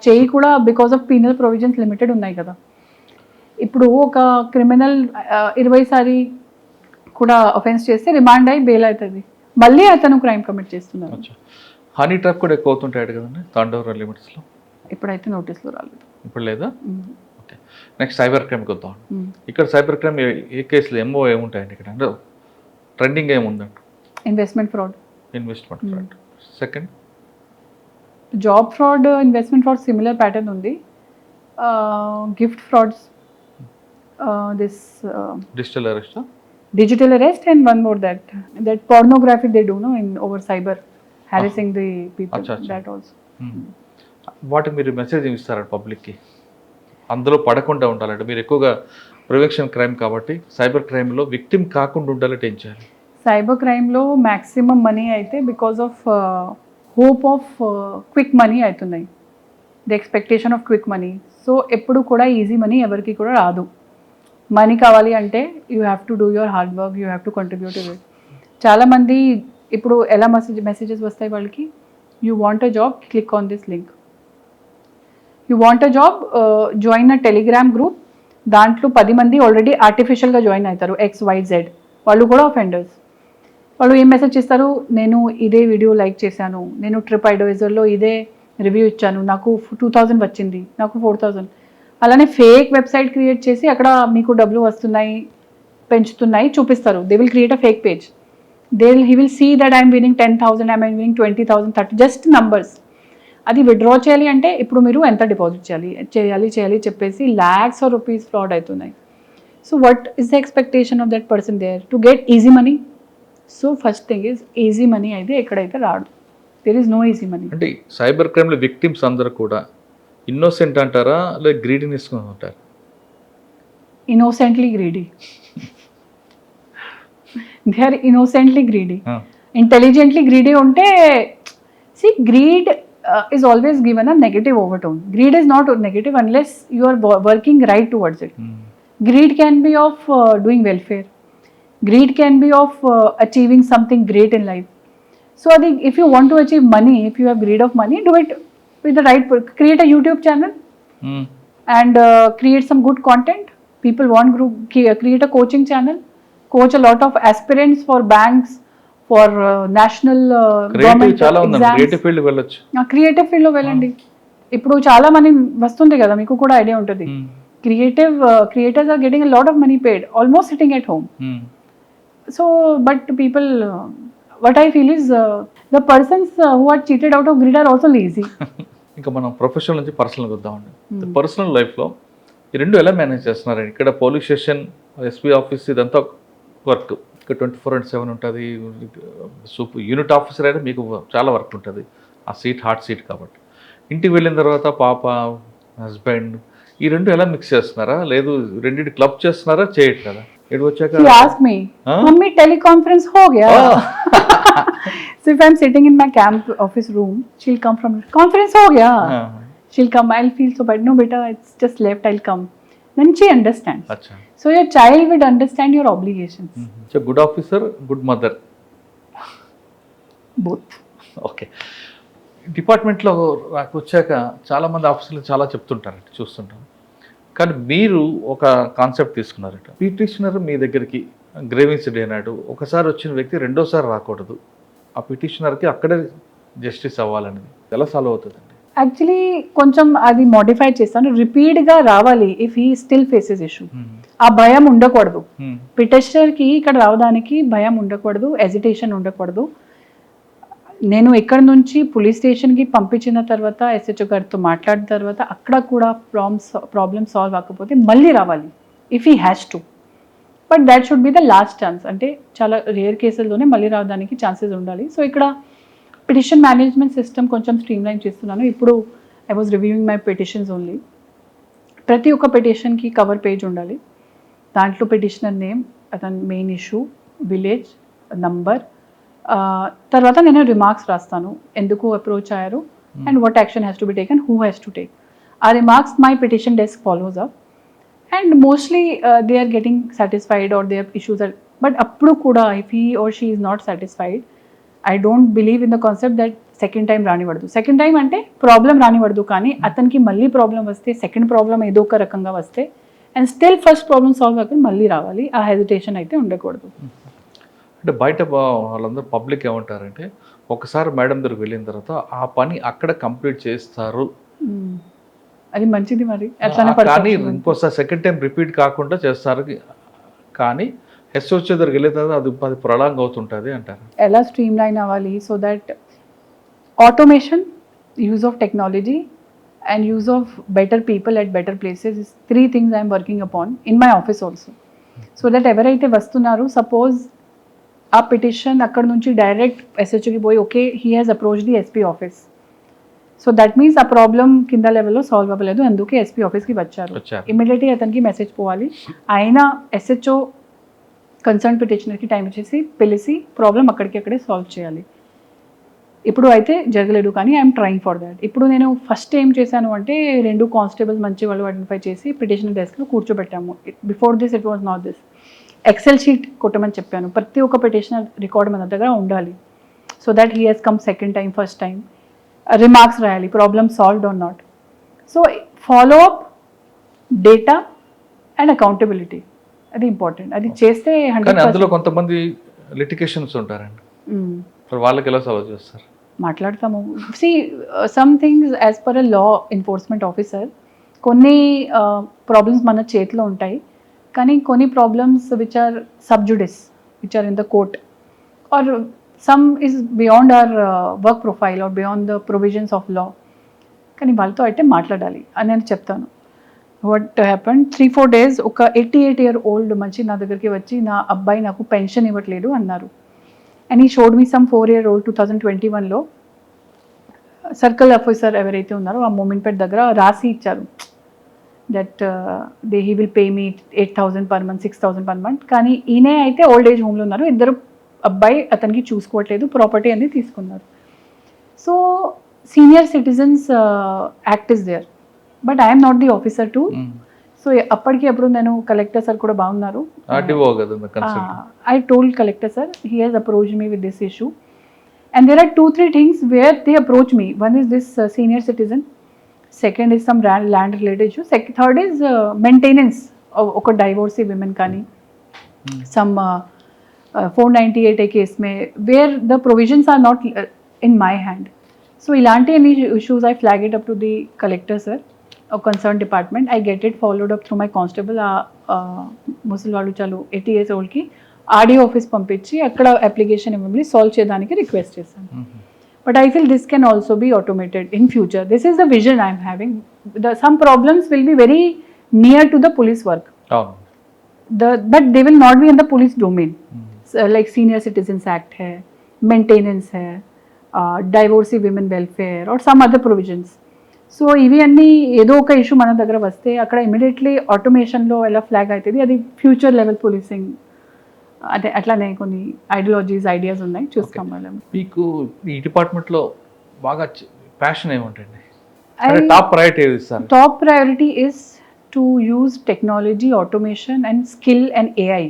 చేయి కూడా because of penal provisions limited ఉన్నాయి కదా. ఇప్పుడు ఒక క్రిమినల్ 20 సారి కూడా ఒఫెన్స్ చేస్తే రిమాండ్ అయి బెయిల్ అవుతుంది, మళ్ళీ అతను క్రైమ్ కమిట్ చేస్తున్నారు. హనీ ట్రాప్ కూడా ఎక్కువ అవుతుంటాయి కదండి తాండవరం లిమిట్స్లో? ఇప్పుడైతే నోటీసులు రాలేదు. ఇప్పుడు లేదా? ఓకే, నెక్స్ట్ సైబర్ క్రైమ్కి వద్దాం. ఇక్కడ సైబర్ క్రైమ్ ఏ కేసులు ఏముంటాయండి ఇక్కడ? అంటే ట్రెండింగ్ ఏముందంట? Investment fraud. Investment fraud. Second job fraud, investment fraud similar pattern ఉంది. Gift frauds, this digital arrest, digital arrest, and one more that pornography they do, no, in over cyber harassing the people. Acha. That also. వాటి మీరు message ఇస్తారండి పబ్లిక్కి? అందులో పడకుండా ఉండాలంటే మీరు ఎక్కువగా ప్రివెన్షన్ క్రైమ్ కాబట్టి సైబర్ క్రైమ్లో విక్టిమ్ కాకుండా ఉండాలంటే ఏం చేయాలి? సైబర్ క్రైమ్లో మ్యాక్సిమం మనీ అయితే because of hope of quick money అవుతున్నాయి, the expectation of quick money. So ఎప్పుడు కూడా ఈజీ మనీ ఎవరికి కూడా రాదు. మనీ కావాలి అంటే you have to do your hard work, you have to contribute it. చాలామంది ఇప్పుడు ఎలా మెసేజెస్ వస్తాయి వాళ్ళకి, you want a job, click on this link. You want a job, join a Telegram group. దాంట్లో 10 మంది ఆల్రెడీ ఆర్టిఫిషియల్గా జాయిన్ అవుతారు, XYZ, వాళ్ళు కూడా అఫెండర్స్. వాళ్ళు ఏం మెసేజ్ చేస్తారు, నేను ఇదే వీడియో లైక్ చేశాను, నేను ట్రిప్ అడ్వైజర్లో ఇదే రివ్యూ ఇచ్చాను, నాకు 2000 వచ్చింది, నాకు 4000. అలానే ఫేక్ వెబ్సైట్ క్రియేట్ చేసి అక్కడ మీకు డబ్బులు వస్తున్నాయి, పెంచుతున్నాయి చూపిస్తారు. They will create a fake page. He will see that I'm winning 10,000, I'm winning 20,000, 30, just numbers. అది విత్డ్రా చేయాలి అంటే ఇప్పుడు మీరు ఎంత డిపాజిట్ చేయాలి చెప్పేసి lakhs of rupees ఫ్రాడ్ అవుతున్నాయి. So what is the expectation of that person there to get easy money? So first thing is easy money అయితే ఎక్కడైతే రాడు. There is no easy money. అంటే సైబర్ క్రైమ్లో విక్టిమ్స్ అందరూ కూడా ఇన్నోసెంట్ అంటారా, లేక గ్రీడీనెస్ అంటారా? Innocently greedy. They are innocently greedy. Intelligently greedy ఉంటే, see greed is always given a negative overtone. Greed is not negative unless you are working right towards it. Greed can be of doing welfare. Greed can be of achieving something great in life. So అది, if you want to achieve money, if you have greed of money, do it with the right, create a YouTube channel and create some good content. People want group, create a coaching channel, coach a lot of aspirants for banks, for national government చాలా ఉంది. exams. Creative field వెళ్ళొచ్చు. Creative field లో వెళ్ళండి. ఇప్పుడు చాలా money వస్తుంది కదా, మీకు కూడా ఐడియా ఉంటుంది. Creators are getting a lot of money paid almost sitting at home. So but people, what I feel is the persons who are cheated out of greed are also lazy. ఇంకా మనం professional నుంచి పర్సనల్కి వద్దామండి. Personal లైఫ్లో ఈ రెండు ఎలా manage చేస్తున్నారండి? ఇక్కడ police station, SP office, ఇదంతా వర్క్. ఇక్కడ 24/7 ఉంటుంది. యూనిట్ ఆఫీసర్ అయితే మీకు చాలా వర్క్ ఉంటుంది. ఆ సీట్ హాట్ సీట్ కాబట్టి. ఇంటికి వెళ్ళిన తర్వాత పాప, హస్బెండ్, ఈ రెండు ఎలా మిక్స్ చేస్తున్నారా? లేదు రెండింటి క్లబ్ చేస్తున్నారా? చేయట్లేదా? ఇక్కడికి వచ్చాక She asked me, "Mummy, teleconference ho gaya?" So if I'm sitting in my camp office room, she'll come from conference ho gaya. She'll come. I'll feel so bad. No, beta, it's just left. I'll come. Then she understands. అచ్చా. So your child will understand your obligations. So good officer, good mother, Both. Okay. డిపార్ట్మెంట్లో వచ్చాక చాలామంది ఆఫీసర్లు చాలా చెప్తుంటారండి, చూస్తుంటాం. కానీ మీరు ఒక కాన్సెప్ట్ తీసుకున్నారట. పిటిషనర్ మీ దగ్గరికి గ్రేవిన్స్ డే నాడు ఒకసారి వచ్చిన వ్యక్తి రెండోసారి రాకూడదు, ఆ పిటిషనర్కి అక్కడే జస్టిస్ అవ్వాలనేది ఎలా సాల్వ్ అవుతుందండి? యాక్చువల్లీ కొంచెం అది మోడిఫై చేస్తాను. రిపీట్గా రావాలి if he still faces issue. ఆ భయం ఉండకూడదు. పిటిషనర్కి ఇక్కడ రావడానికి భయం ఉండకూడదు, ఎజిటేషన్ ఉండకూడదు. నేను ఇక్కడ నుంచి పోలీస్ స్టేషన్కి పంపించిన తర్వాత ఎస్హెచ్ఓ గారితో మాట్లాడిన తర్వాత అక్కడ కూడా ప్రాబ్లమ్ సాల్వ్ అవ్వకపోతే మళ్ళీ రావాలి if he has to. But that should be the last chance. అంటే చాలా రేర్ కేసుల్లోనే మళ్ళీ రావడానికి ఛాన్సెస్ ఉండాలి. సో ఇక్కడ పిటిషన్ మేనేజ్మెంట్ సిస్టమ్ కొంచెం స్ట్రీమ్లైన్ చేస్తున్నాను. ఇప్పుడు I was reviewing my petitions only. ప్రతి ఒక్క పిటిషన్కి కవర్ పేజ్ ఉండాలి. దాంట్లో పిటిషనర్ నేమ్, అతని మెయిన్ ఇష్యూ, విలేజ్, నంబర్, తర్వాత నేను రిమార్క్స్ రాస్తాను, ఎందుకు అప్రోచ్ అయ్యారు and what action has to be taken, who has to take. ఆ remarks my petition desk follows up and mostly they are getting satisfied or they issues are. But అప్పుడు కూడా if he or she is not satisfied, I don't believe in the concept that second time రానివ్వడదు. Second time అంటే problem రానివ్వడదు, కానీ అతనికి మళ్ళీ problem వస్తే, second problem ఏదో ఒక రకంగా వస్తే and still first problem solve అవ్వకుండా మళ్ళీ రావాలి. ఆ హెజిటేషన్ అయితే ఉండకూడదు. అంటే బయట వాళ్ళందరూ పబ్లిక్ ఏమంటారంటే ఒకసారి మేడం దగ్గరికి వెళ్ళిన తర్వాత ఆ పని అక్కడ కంప్లీట్ చేస్తారు, అది మంచిది. మరి కానీ ఇంకోసారి సెకండ్ టైం రిపీట్ కాకుండా చేస్తారు, కానీ ఎస్ఓచ్చి దగ్గరికి వెళ్ళిన తర్వాత అది ప్రొలాంగ్ అవుతుంటుంది అంటారు. ఎలా స్ట్రీమ్ లైన్ అవ్వాలి? So that automation, use of technology and use of better people at better places is 3 things I am working upon in my office also. So that ఎవరైతే వస్తున్నారు, సపోజ్ ఆ పిటిషన్ అక్కడ నుంచి direct ఎస్హెచ్ఓకి పోయి okay he has approach the SP office, so that means ఆ problem కింద లెవెల్లో solve అవ్వలేదు, అందుకే ఎస్పీ ఆఫీస్కి వచ్చారు. ఇమీడియట్లీ అతనికి మెసేజ్ పోవాలి, ఆయన ఎస్హెచ్ఓ కన్సర్న్ పిటిషనర్కి టైం ఇచ్చేసి పిలిచి ప్రాబ్లం అక్కడికి అక్కడే సాల్వ్ చేయాలి. ఇప్పుడు అయితే జరగలేదు, కానీ ఐఎమ్ ట్రయింగ్ ఫర్ దాట్. ఇప్పుడు నేను ఫస్ట్ ఏం చేశాను అంటే 2 కానిస్టేబుల్స్ మంచి వాళ్ళు ఐడెంటిఫై చేసి పిటిషనర్ డెస్క్లో కూర్చోబెట్టాము. Before this it was not this. Excel sheet కొట్టమని చెప్పాను, ప్రతి ఒక్క పిటిషనర్ రికార్డ్ మన దగ్గర ఉండాలి. So that he he's come second time, first time remarks రాయాలి, problem solved or not. So follow up, data and accountability, అది ఇంపార్టెంట్. అది చేస్తే 100%. అందులో కొంతమంది లిటిగేషన్స్ ఉంటారండి, వాళ్ళకి ఎలా సాల్వ్ చేస్తారు? మాట్లాడతాము. See some things as per a law enforcement officer కొన్ని ప్రాబ్లమ్స్ మన చేతిలో ఉంటాయి, కానీ కొన్ని problems which are sub judice, which are in the court or some is beyond our work profile or beyond the provisions of law, కానీ వాళ్ళతో అయితే మాట్లాడాలి అని నేను చెప్తాను. వాట్ హ్యాపెన్ 3-4 days ఒక 88-year-old మంచి నా దగ్గరికి వచ్చి నా అబ్బాయి నాకు పెన్షన్ ఇవ్వట్లేదు అన్నారు. అండ్ ఈ షోడ్ మీ సమ్ 4-year-old 2021లో సర్కిల్ ఆఫీసర్ ఎవరైతే ఉన్నారో ఆ మూమెంట్పేట్ దగ్గర రాసి ఇచ్చారు that he will pay me 8,000 per month, 6,000 per month. కానీ ఈయనే అయితే ఓల్డ్ ఏజ్ హోమ్లో ఉన్నారు, ఇద్దరు అబ్బాయి అతనికి చూసుకోవట్లేదు, ప్రాపర్టీ అనేది తీసుకున్నారు. So senior citizens act is there, but I'm not the officer to. So అప్పటికి అప్పుడు నేను కలెక్టర్ సార్ కూడా బాగున్నారు, I told collector sir he has approach me with this issue and there are 2-3 things where they approach me. One is this senior citizen, second is some land related issue, third is maintenance ఒక divorcee women కానీ some 498 case may where the provisions are not in my hand. So ఇలాంటి any issues I flag it up to the collector sir or concerned department. I get it followed up through my constable. ముసలి వాళ్ళు చాలు 80 years oldకి RDO office పంపించి అక్కడ application ఇవ్వమని solve చేయడానికి request చేశాను. But I feel this can also be automated in future. This is the vision I'm having. Some problems will be very near to the police work, but they will not be in the police domain. Like Senior Citizens Act hai, maintenance hai, divorcee women welfare or some other provisions. So ఇవి అన్నీ ఏదో ఒక issue మన దగ్గర వస్తే అక్కడ immediately ఆటోమేషన్లో ఎలా flag అవుతుంది, అది ఫ్యూచర్ లెవెల్ పోలీసింగ్. అంటే అట్లానే కొన్ని ఐడియాస్ ఉన్నాయి, చూస్తాం మనం. మీకు ఈ డిపార్ట్మెంట్లో బాగా ప్యాషన్ ఏముంటుంది? టాప్ ప్రయారిటీ ఏది ఇస్తారు? Top priority is to use technology, automation and skill and AI.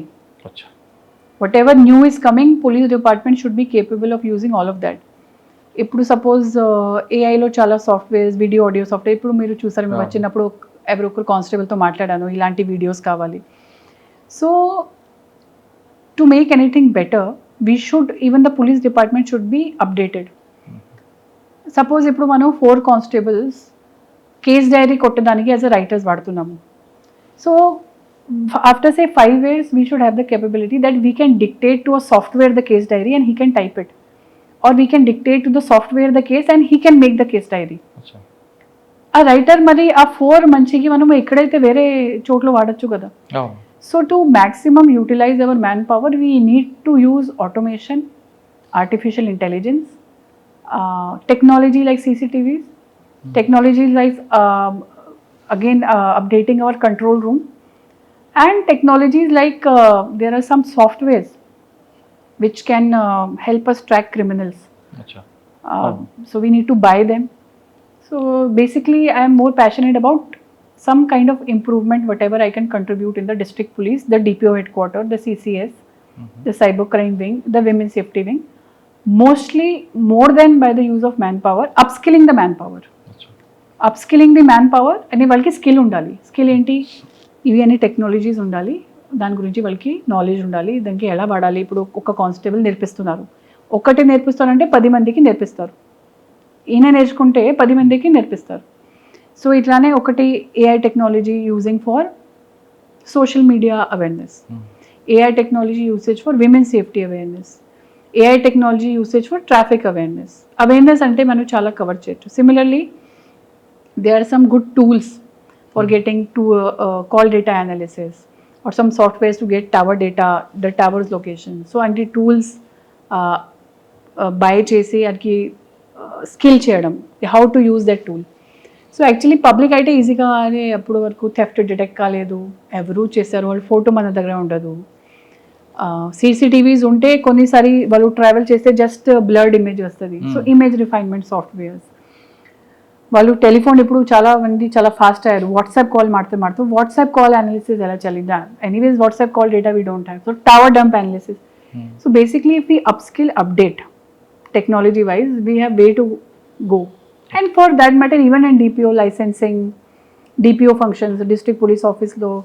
Whatever new is coming, police department should be capable of using all of that. ఇప్పుడు సపోజ్ ఏఐలో చాలా సాఫ్ట్వేర్స్, వీడియో ఆడియో సాఫ్ట్వేర్, ఇప్పుడు మీరు చూసారు, మేము వచ్చినప్పుడు ఎవరో ఒకరు కానిస్టేబుల్తో మాట్లాడాను, ఇలాంటి వీడియోస్ కావాలి. So to make anything better we should, even the police department should be updated. Suppose ఇప్పుడు మనం 4 కానిస్టేబుల్స్ కేస్ డైరీ కొట్టడానికి యాజ్ అ రైటర్స్ వాడుతున్నాము. So after say 5 years we should have the capability that we can dictate to a software the case diary and he can type it, or we can dictate to the software the case and he can make the case diary. అచ్చా. ఆ writer మరి ఆ 4 మంచికి మనం ఎక్కడైతే వేరే చోట్ల వాడచ్చు కదా. అవును. So to maximum utilize our manpower, we need to use automation, artificial intelligence, technology like CCTVs, technology like updating our control room, and technologies like there are some softwares which can help us track criminals. అచ్చా. So we need to buy them. So basically I am more passionate about some kind of improvement whatever I can contribute in the district police, the DPO headquarters, the CCS, the cybercrime wing, the women safety wing, mostly more than by the use of manpower, upskilling the manpower. అచ్చా. అప్స్కిలింగ్ the man power అనే వాళ్ళకి skill ఉండాలి. Skill ఏంటి? ఇవి అన్ని technologies ఉండాలి, దాని గురించి వాళ్ళకి నాలెడ్జ్ ఉండాలి, దానికి ఎలా వాడాలి. ఇప్పుడు ఒక కానిస్టేబుల్ నేర్పిస్తున్నారు, ఒక్కటే నేర్పిస్తారంటే 10 మందికి నేర్పిస్తారు. ఈయన నేర్చుకుంటే 10 మందికి నేర్పిస్తారు. సో ఇట్లానే ఒకటి AI technology using for social media awareness, AI technology usage for women safety awareness, AI technology usage for traffic awareness. Awareness అంటే మనం చాలా కవర్ చేయొచ్చు. Similarly there are some good tools for getting to call data analysis or some softwares to get tower data, the tower's location. So anti tools buy chesi adki skill cheyadam, how to use that tool. So actually public అయితే ఈజీగా అనే అప్పుడు వరకు theft detect కాలేదు, ఎవరు చేశారు వాళ్ళ photo మన దగ్గర ఉండదు. CCTVs ఉంటే కొన్నిసారి వాళ్ళు ట్రావెల్ చేస్తే జస్ట్ బ్లర్డ్ ఇమేజ్ వస్తుంది. సో ఇమేజ్ రిఫైన్మెంట్ సాఫ్ట్వేర్స్, వాళ్ళు టెలిఫోన్ ఇప్పుడు చాలా మంది చాలా ఫాస్ట్ అయ్యారు. వాట్సాప్ కాల్ మాడుతూ వాట్సాప్ కాల్ అనాలిసిస్ ఎలా చలిదా, anyways WhatsApp call data we don't have. So tower dump analysis. So basically if we upskill update technology wise we have way to go. And for that matter even in DPO licensing, DPO functions, district police office law,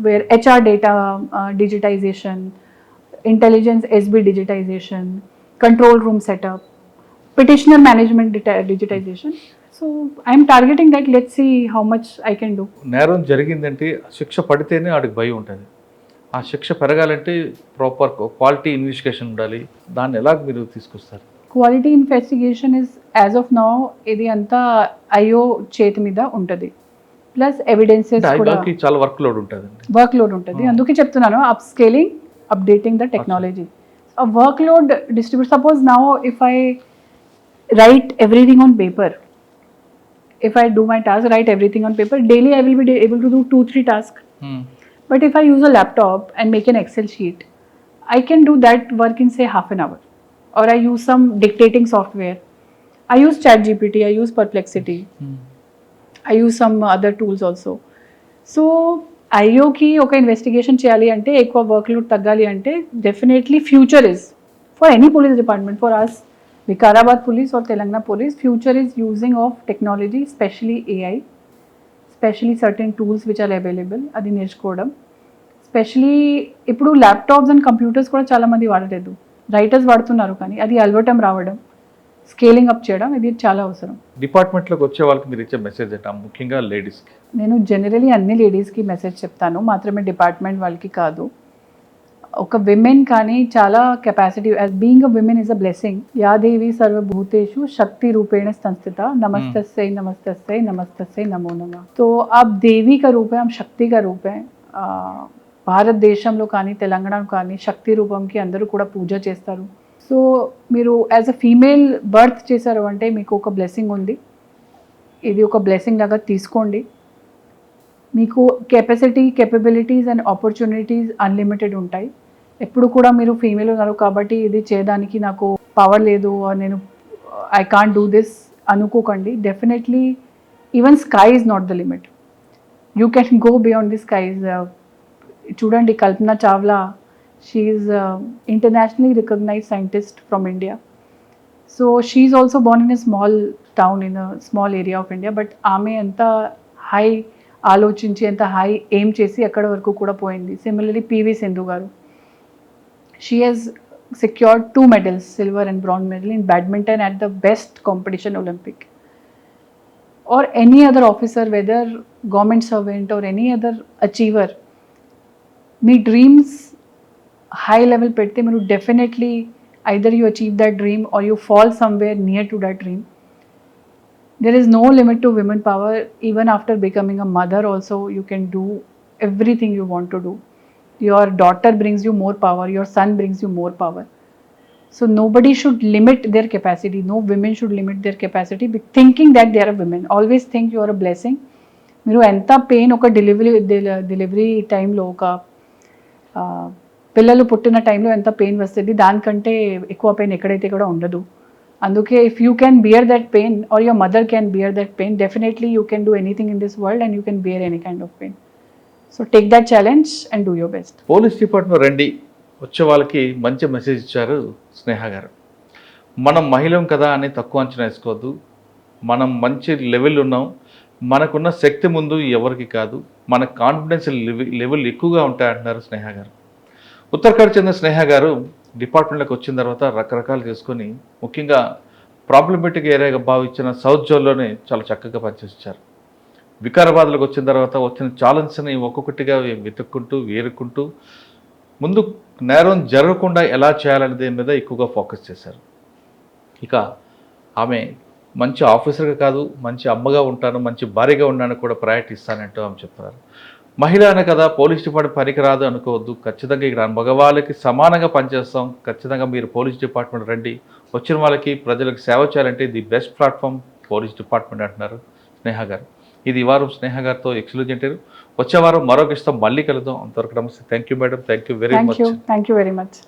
where HR data digitization, intelligence SB digitization, control room setup, petitioner management digitization. So I am targeting that. Let's see how much I can do. నేరం జరిగిందంటే శిక్ష పడితేనే వాడికి భయం ఉంటుంది. ఆ శిక్ష పెరగాలంటే ప్రాపర్ క్వాలిటీ ఇన్వెస్టిగేషన్ ఉండాలి. దాన్ని ఎలా మీరు తీసుకొస్తారు? Quality investigation is as of now ఇది అంతా ఐఓ చేతి మీద ఉంటుంది. ప్లస్ ఎవిడెన్సెస్ కూడా చాలా వర్క్ లోడ్ ఉంటుంది. వర్క్ లోడ్ ఉంటుంది, అందుకే చెప్తున్నాను up scaling, updating the technology. Work load distribute. Suppose now if I write everything on paper, if I do my task, write everything on paper, daily I will be able to do 2-3 tasks. But if I use a laptop and make an Excel sheet, I can do that work in say half an hour. Or I use some dictating software, I use ChatGPT, I use Perplexity, I use some other tools also. So IOకి ఒక investigation చేయాలి అంటే, ఎక్కువ work load తగ్గాలి అంటే, definitely future is for any police department, for us Vikarabad police or Telangana police, future is using of technology, especially AI, especially certain tools which are available, అది నేర్చుకోవడం. Especially ఇప్పుడు laptops and computers కూడా చాలా మంది వాడలేదు, writers వాడుతున్నారు, కానీ అది అలవటం రావడం, స్కేలింగ్ అప్ చేయడం ఇది చాలా అవసరం. డిపార్ట్మెంట్లోకి వచ్చే వాళ్ళకి మీరు ఇచ్చే మెసేజ్ ఏంటా, ముఖ్యంగా లేడీస్కి? నేను జనరలీ అన్ని లేడీస్కి మెసేజ్ చెప్తాను, మాత్రమే డిపార్ట్మెంట్ వాళ్ళకి కాదు. ఒక విమెన్ కానీ చాలా capacity, being a women is a blessing. యా దేవి సర్వభూతేషు శక్తి రూపేణ సంస్థిత, नमस्तस्यै नमस्तस्यै नमस्तस्यै नमो नमः. तो आप देवी का रूप है, हम शक्ति का रूप है. భారతదేశంలో కానీ తెలంగాణలో కానీ శక్తి రూపంకి అందరూ కూడా పూజ చేస్తారు. సో మీరు యాజ్ అ ఫీమేల్ బర్త్ చేశారు అంటే మీకు ఒక బ్లెస్సింగ్ ఉంది, ఇది ఒక బ్లెస్సింగ్ లాగా తీసుకోండి. మీకు capacity, capabilities and opportunities unlimited ఉంటాయి. ఎప్పుడు కూడా మీరు ఫీమేల్ ఉన్నారు కాబట్టి ఇది చేయడానికి నాకు పవర్ లేదు, నేను ఐ కాంట్ డూ దిస్ అనుకోకండి. Definitely even sky is not the limit, you can go beyond the skies. చూడండి Kalpana Chawla, she is internationally recognised scientist from India. So she is also born in a small town in a small area of India, but ఆమె ఎంత high ఆలోచించి ఎంత high aim చేసి అక్కడ వరకు కూడా పోయింది. సిమిలర్లీ పివి సింధు గారు, she has secured 2 medals, silver and bronze medal in badminton at the best competition Olympic. Or any other officer, whether government servant or any other achiever, me dreams high level పెడితే మీరు definitely either you achieve that dream or you fall somewhere near to that dream. There is no limit to women power. Even after becoming a mother also, you can do everything you want to do. Your daughter brings you more power, your son brings you more power. So nobody should limit their capacity. No women should limit their capacity thinking that they are a women. Always think you are a blessing. మీరు ఎంత pain ఒక delivery టైంలో ఒక పిల్లలు పుట్టిన టైంలో ఎంత pain వస్తుంది, దానికంటే ఎక్కువ పెయిన్ ఎక్కడైతే కూడా ఉండదు. అందుకే if you can bear that pain or your mother can bear that pain, definitely you can do anything in this world and you can bear any kind of pain. So take that challenge and do your best. Police department రండి, వచ్చే వాళ్ళకి మంచి message ఇచ్చారు స్నేహ గారు. మనం మహిళం కదా అని తక్కువ అంచనా వేసుకోవద్దు. మనం మంచి లెవెల్ ఉన్నాం. మనకున్న శక్తి ముందు ఎవరికి కాదు. మన కాన్ఫిడెన్స్ లెవెల్ ఎక్కువగా ఉంటాయంటున్నారు స్నేహ గారు. ఉత్తరాఖండ్ చెందిన స్నేహ గారు డిపార్ట్మెంట్లోకి వచ్చిన తర్వాత రకరకాలు చేసుకొని ముఖ్యంగా ప్రాబ్లమేటిక్ ఏరియాగా భావించిన సౌత్ జోన్లోనే చాలా చక్కగా పనిచేశారు. వికారాబాద్లోకి వచ్చిన తర్వాత వచ్చిన ఛాలెంజ్ని ఒక్కొక్కటిగా వెతుక్కుంటూ వేరుకుంటూ ముందు నేరం జరగకుండా ఎలా చేయాలనే మీద ఎక్కువగా ఫోకస్ చేశారు. ఇక ఆమె మంచి ఆఫీసర్గా కాదు, మంచి అమ్మగా ఉంటాను, మంచి భార్యగా ఉన్నాను కూడా ప్రయారిటీ ఇస్తానంటూ ఆమె చెప్తున్నారు. మహిళ అనే కదా పోలీస్ డిపార్ట్మెంట్ పనికి రాదు అనుకోవద్దు. ఖచ్చితంగా ఇక్కడ మగవాళ్ళకి సమానంగా పనిచేస్తాం. ఖచ్చితంగా మీరు పోలీస్ డిపార్ట్మెంట్ రండి. వచ్చిన వాళ్ళకి ప్రజలకు సేవ చేయాలంటే the best platform police department అంటున్నారు స్నేహ గారు. ఇది ఈ వారం స్నేహ గారితో ఎక్స్క్లూజివ్ ఇంటర్వ్యూ. వచ్చే వారం మరొక ఇష్టం మళ్ళీ కలుద్దాం. అంతవరకు నమస్తే. Thank you madam. Thank you very much. Thank you very much.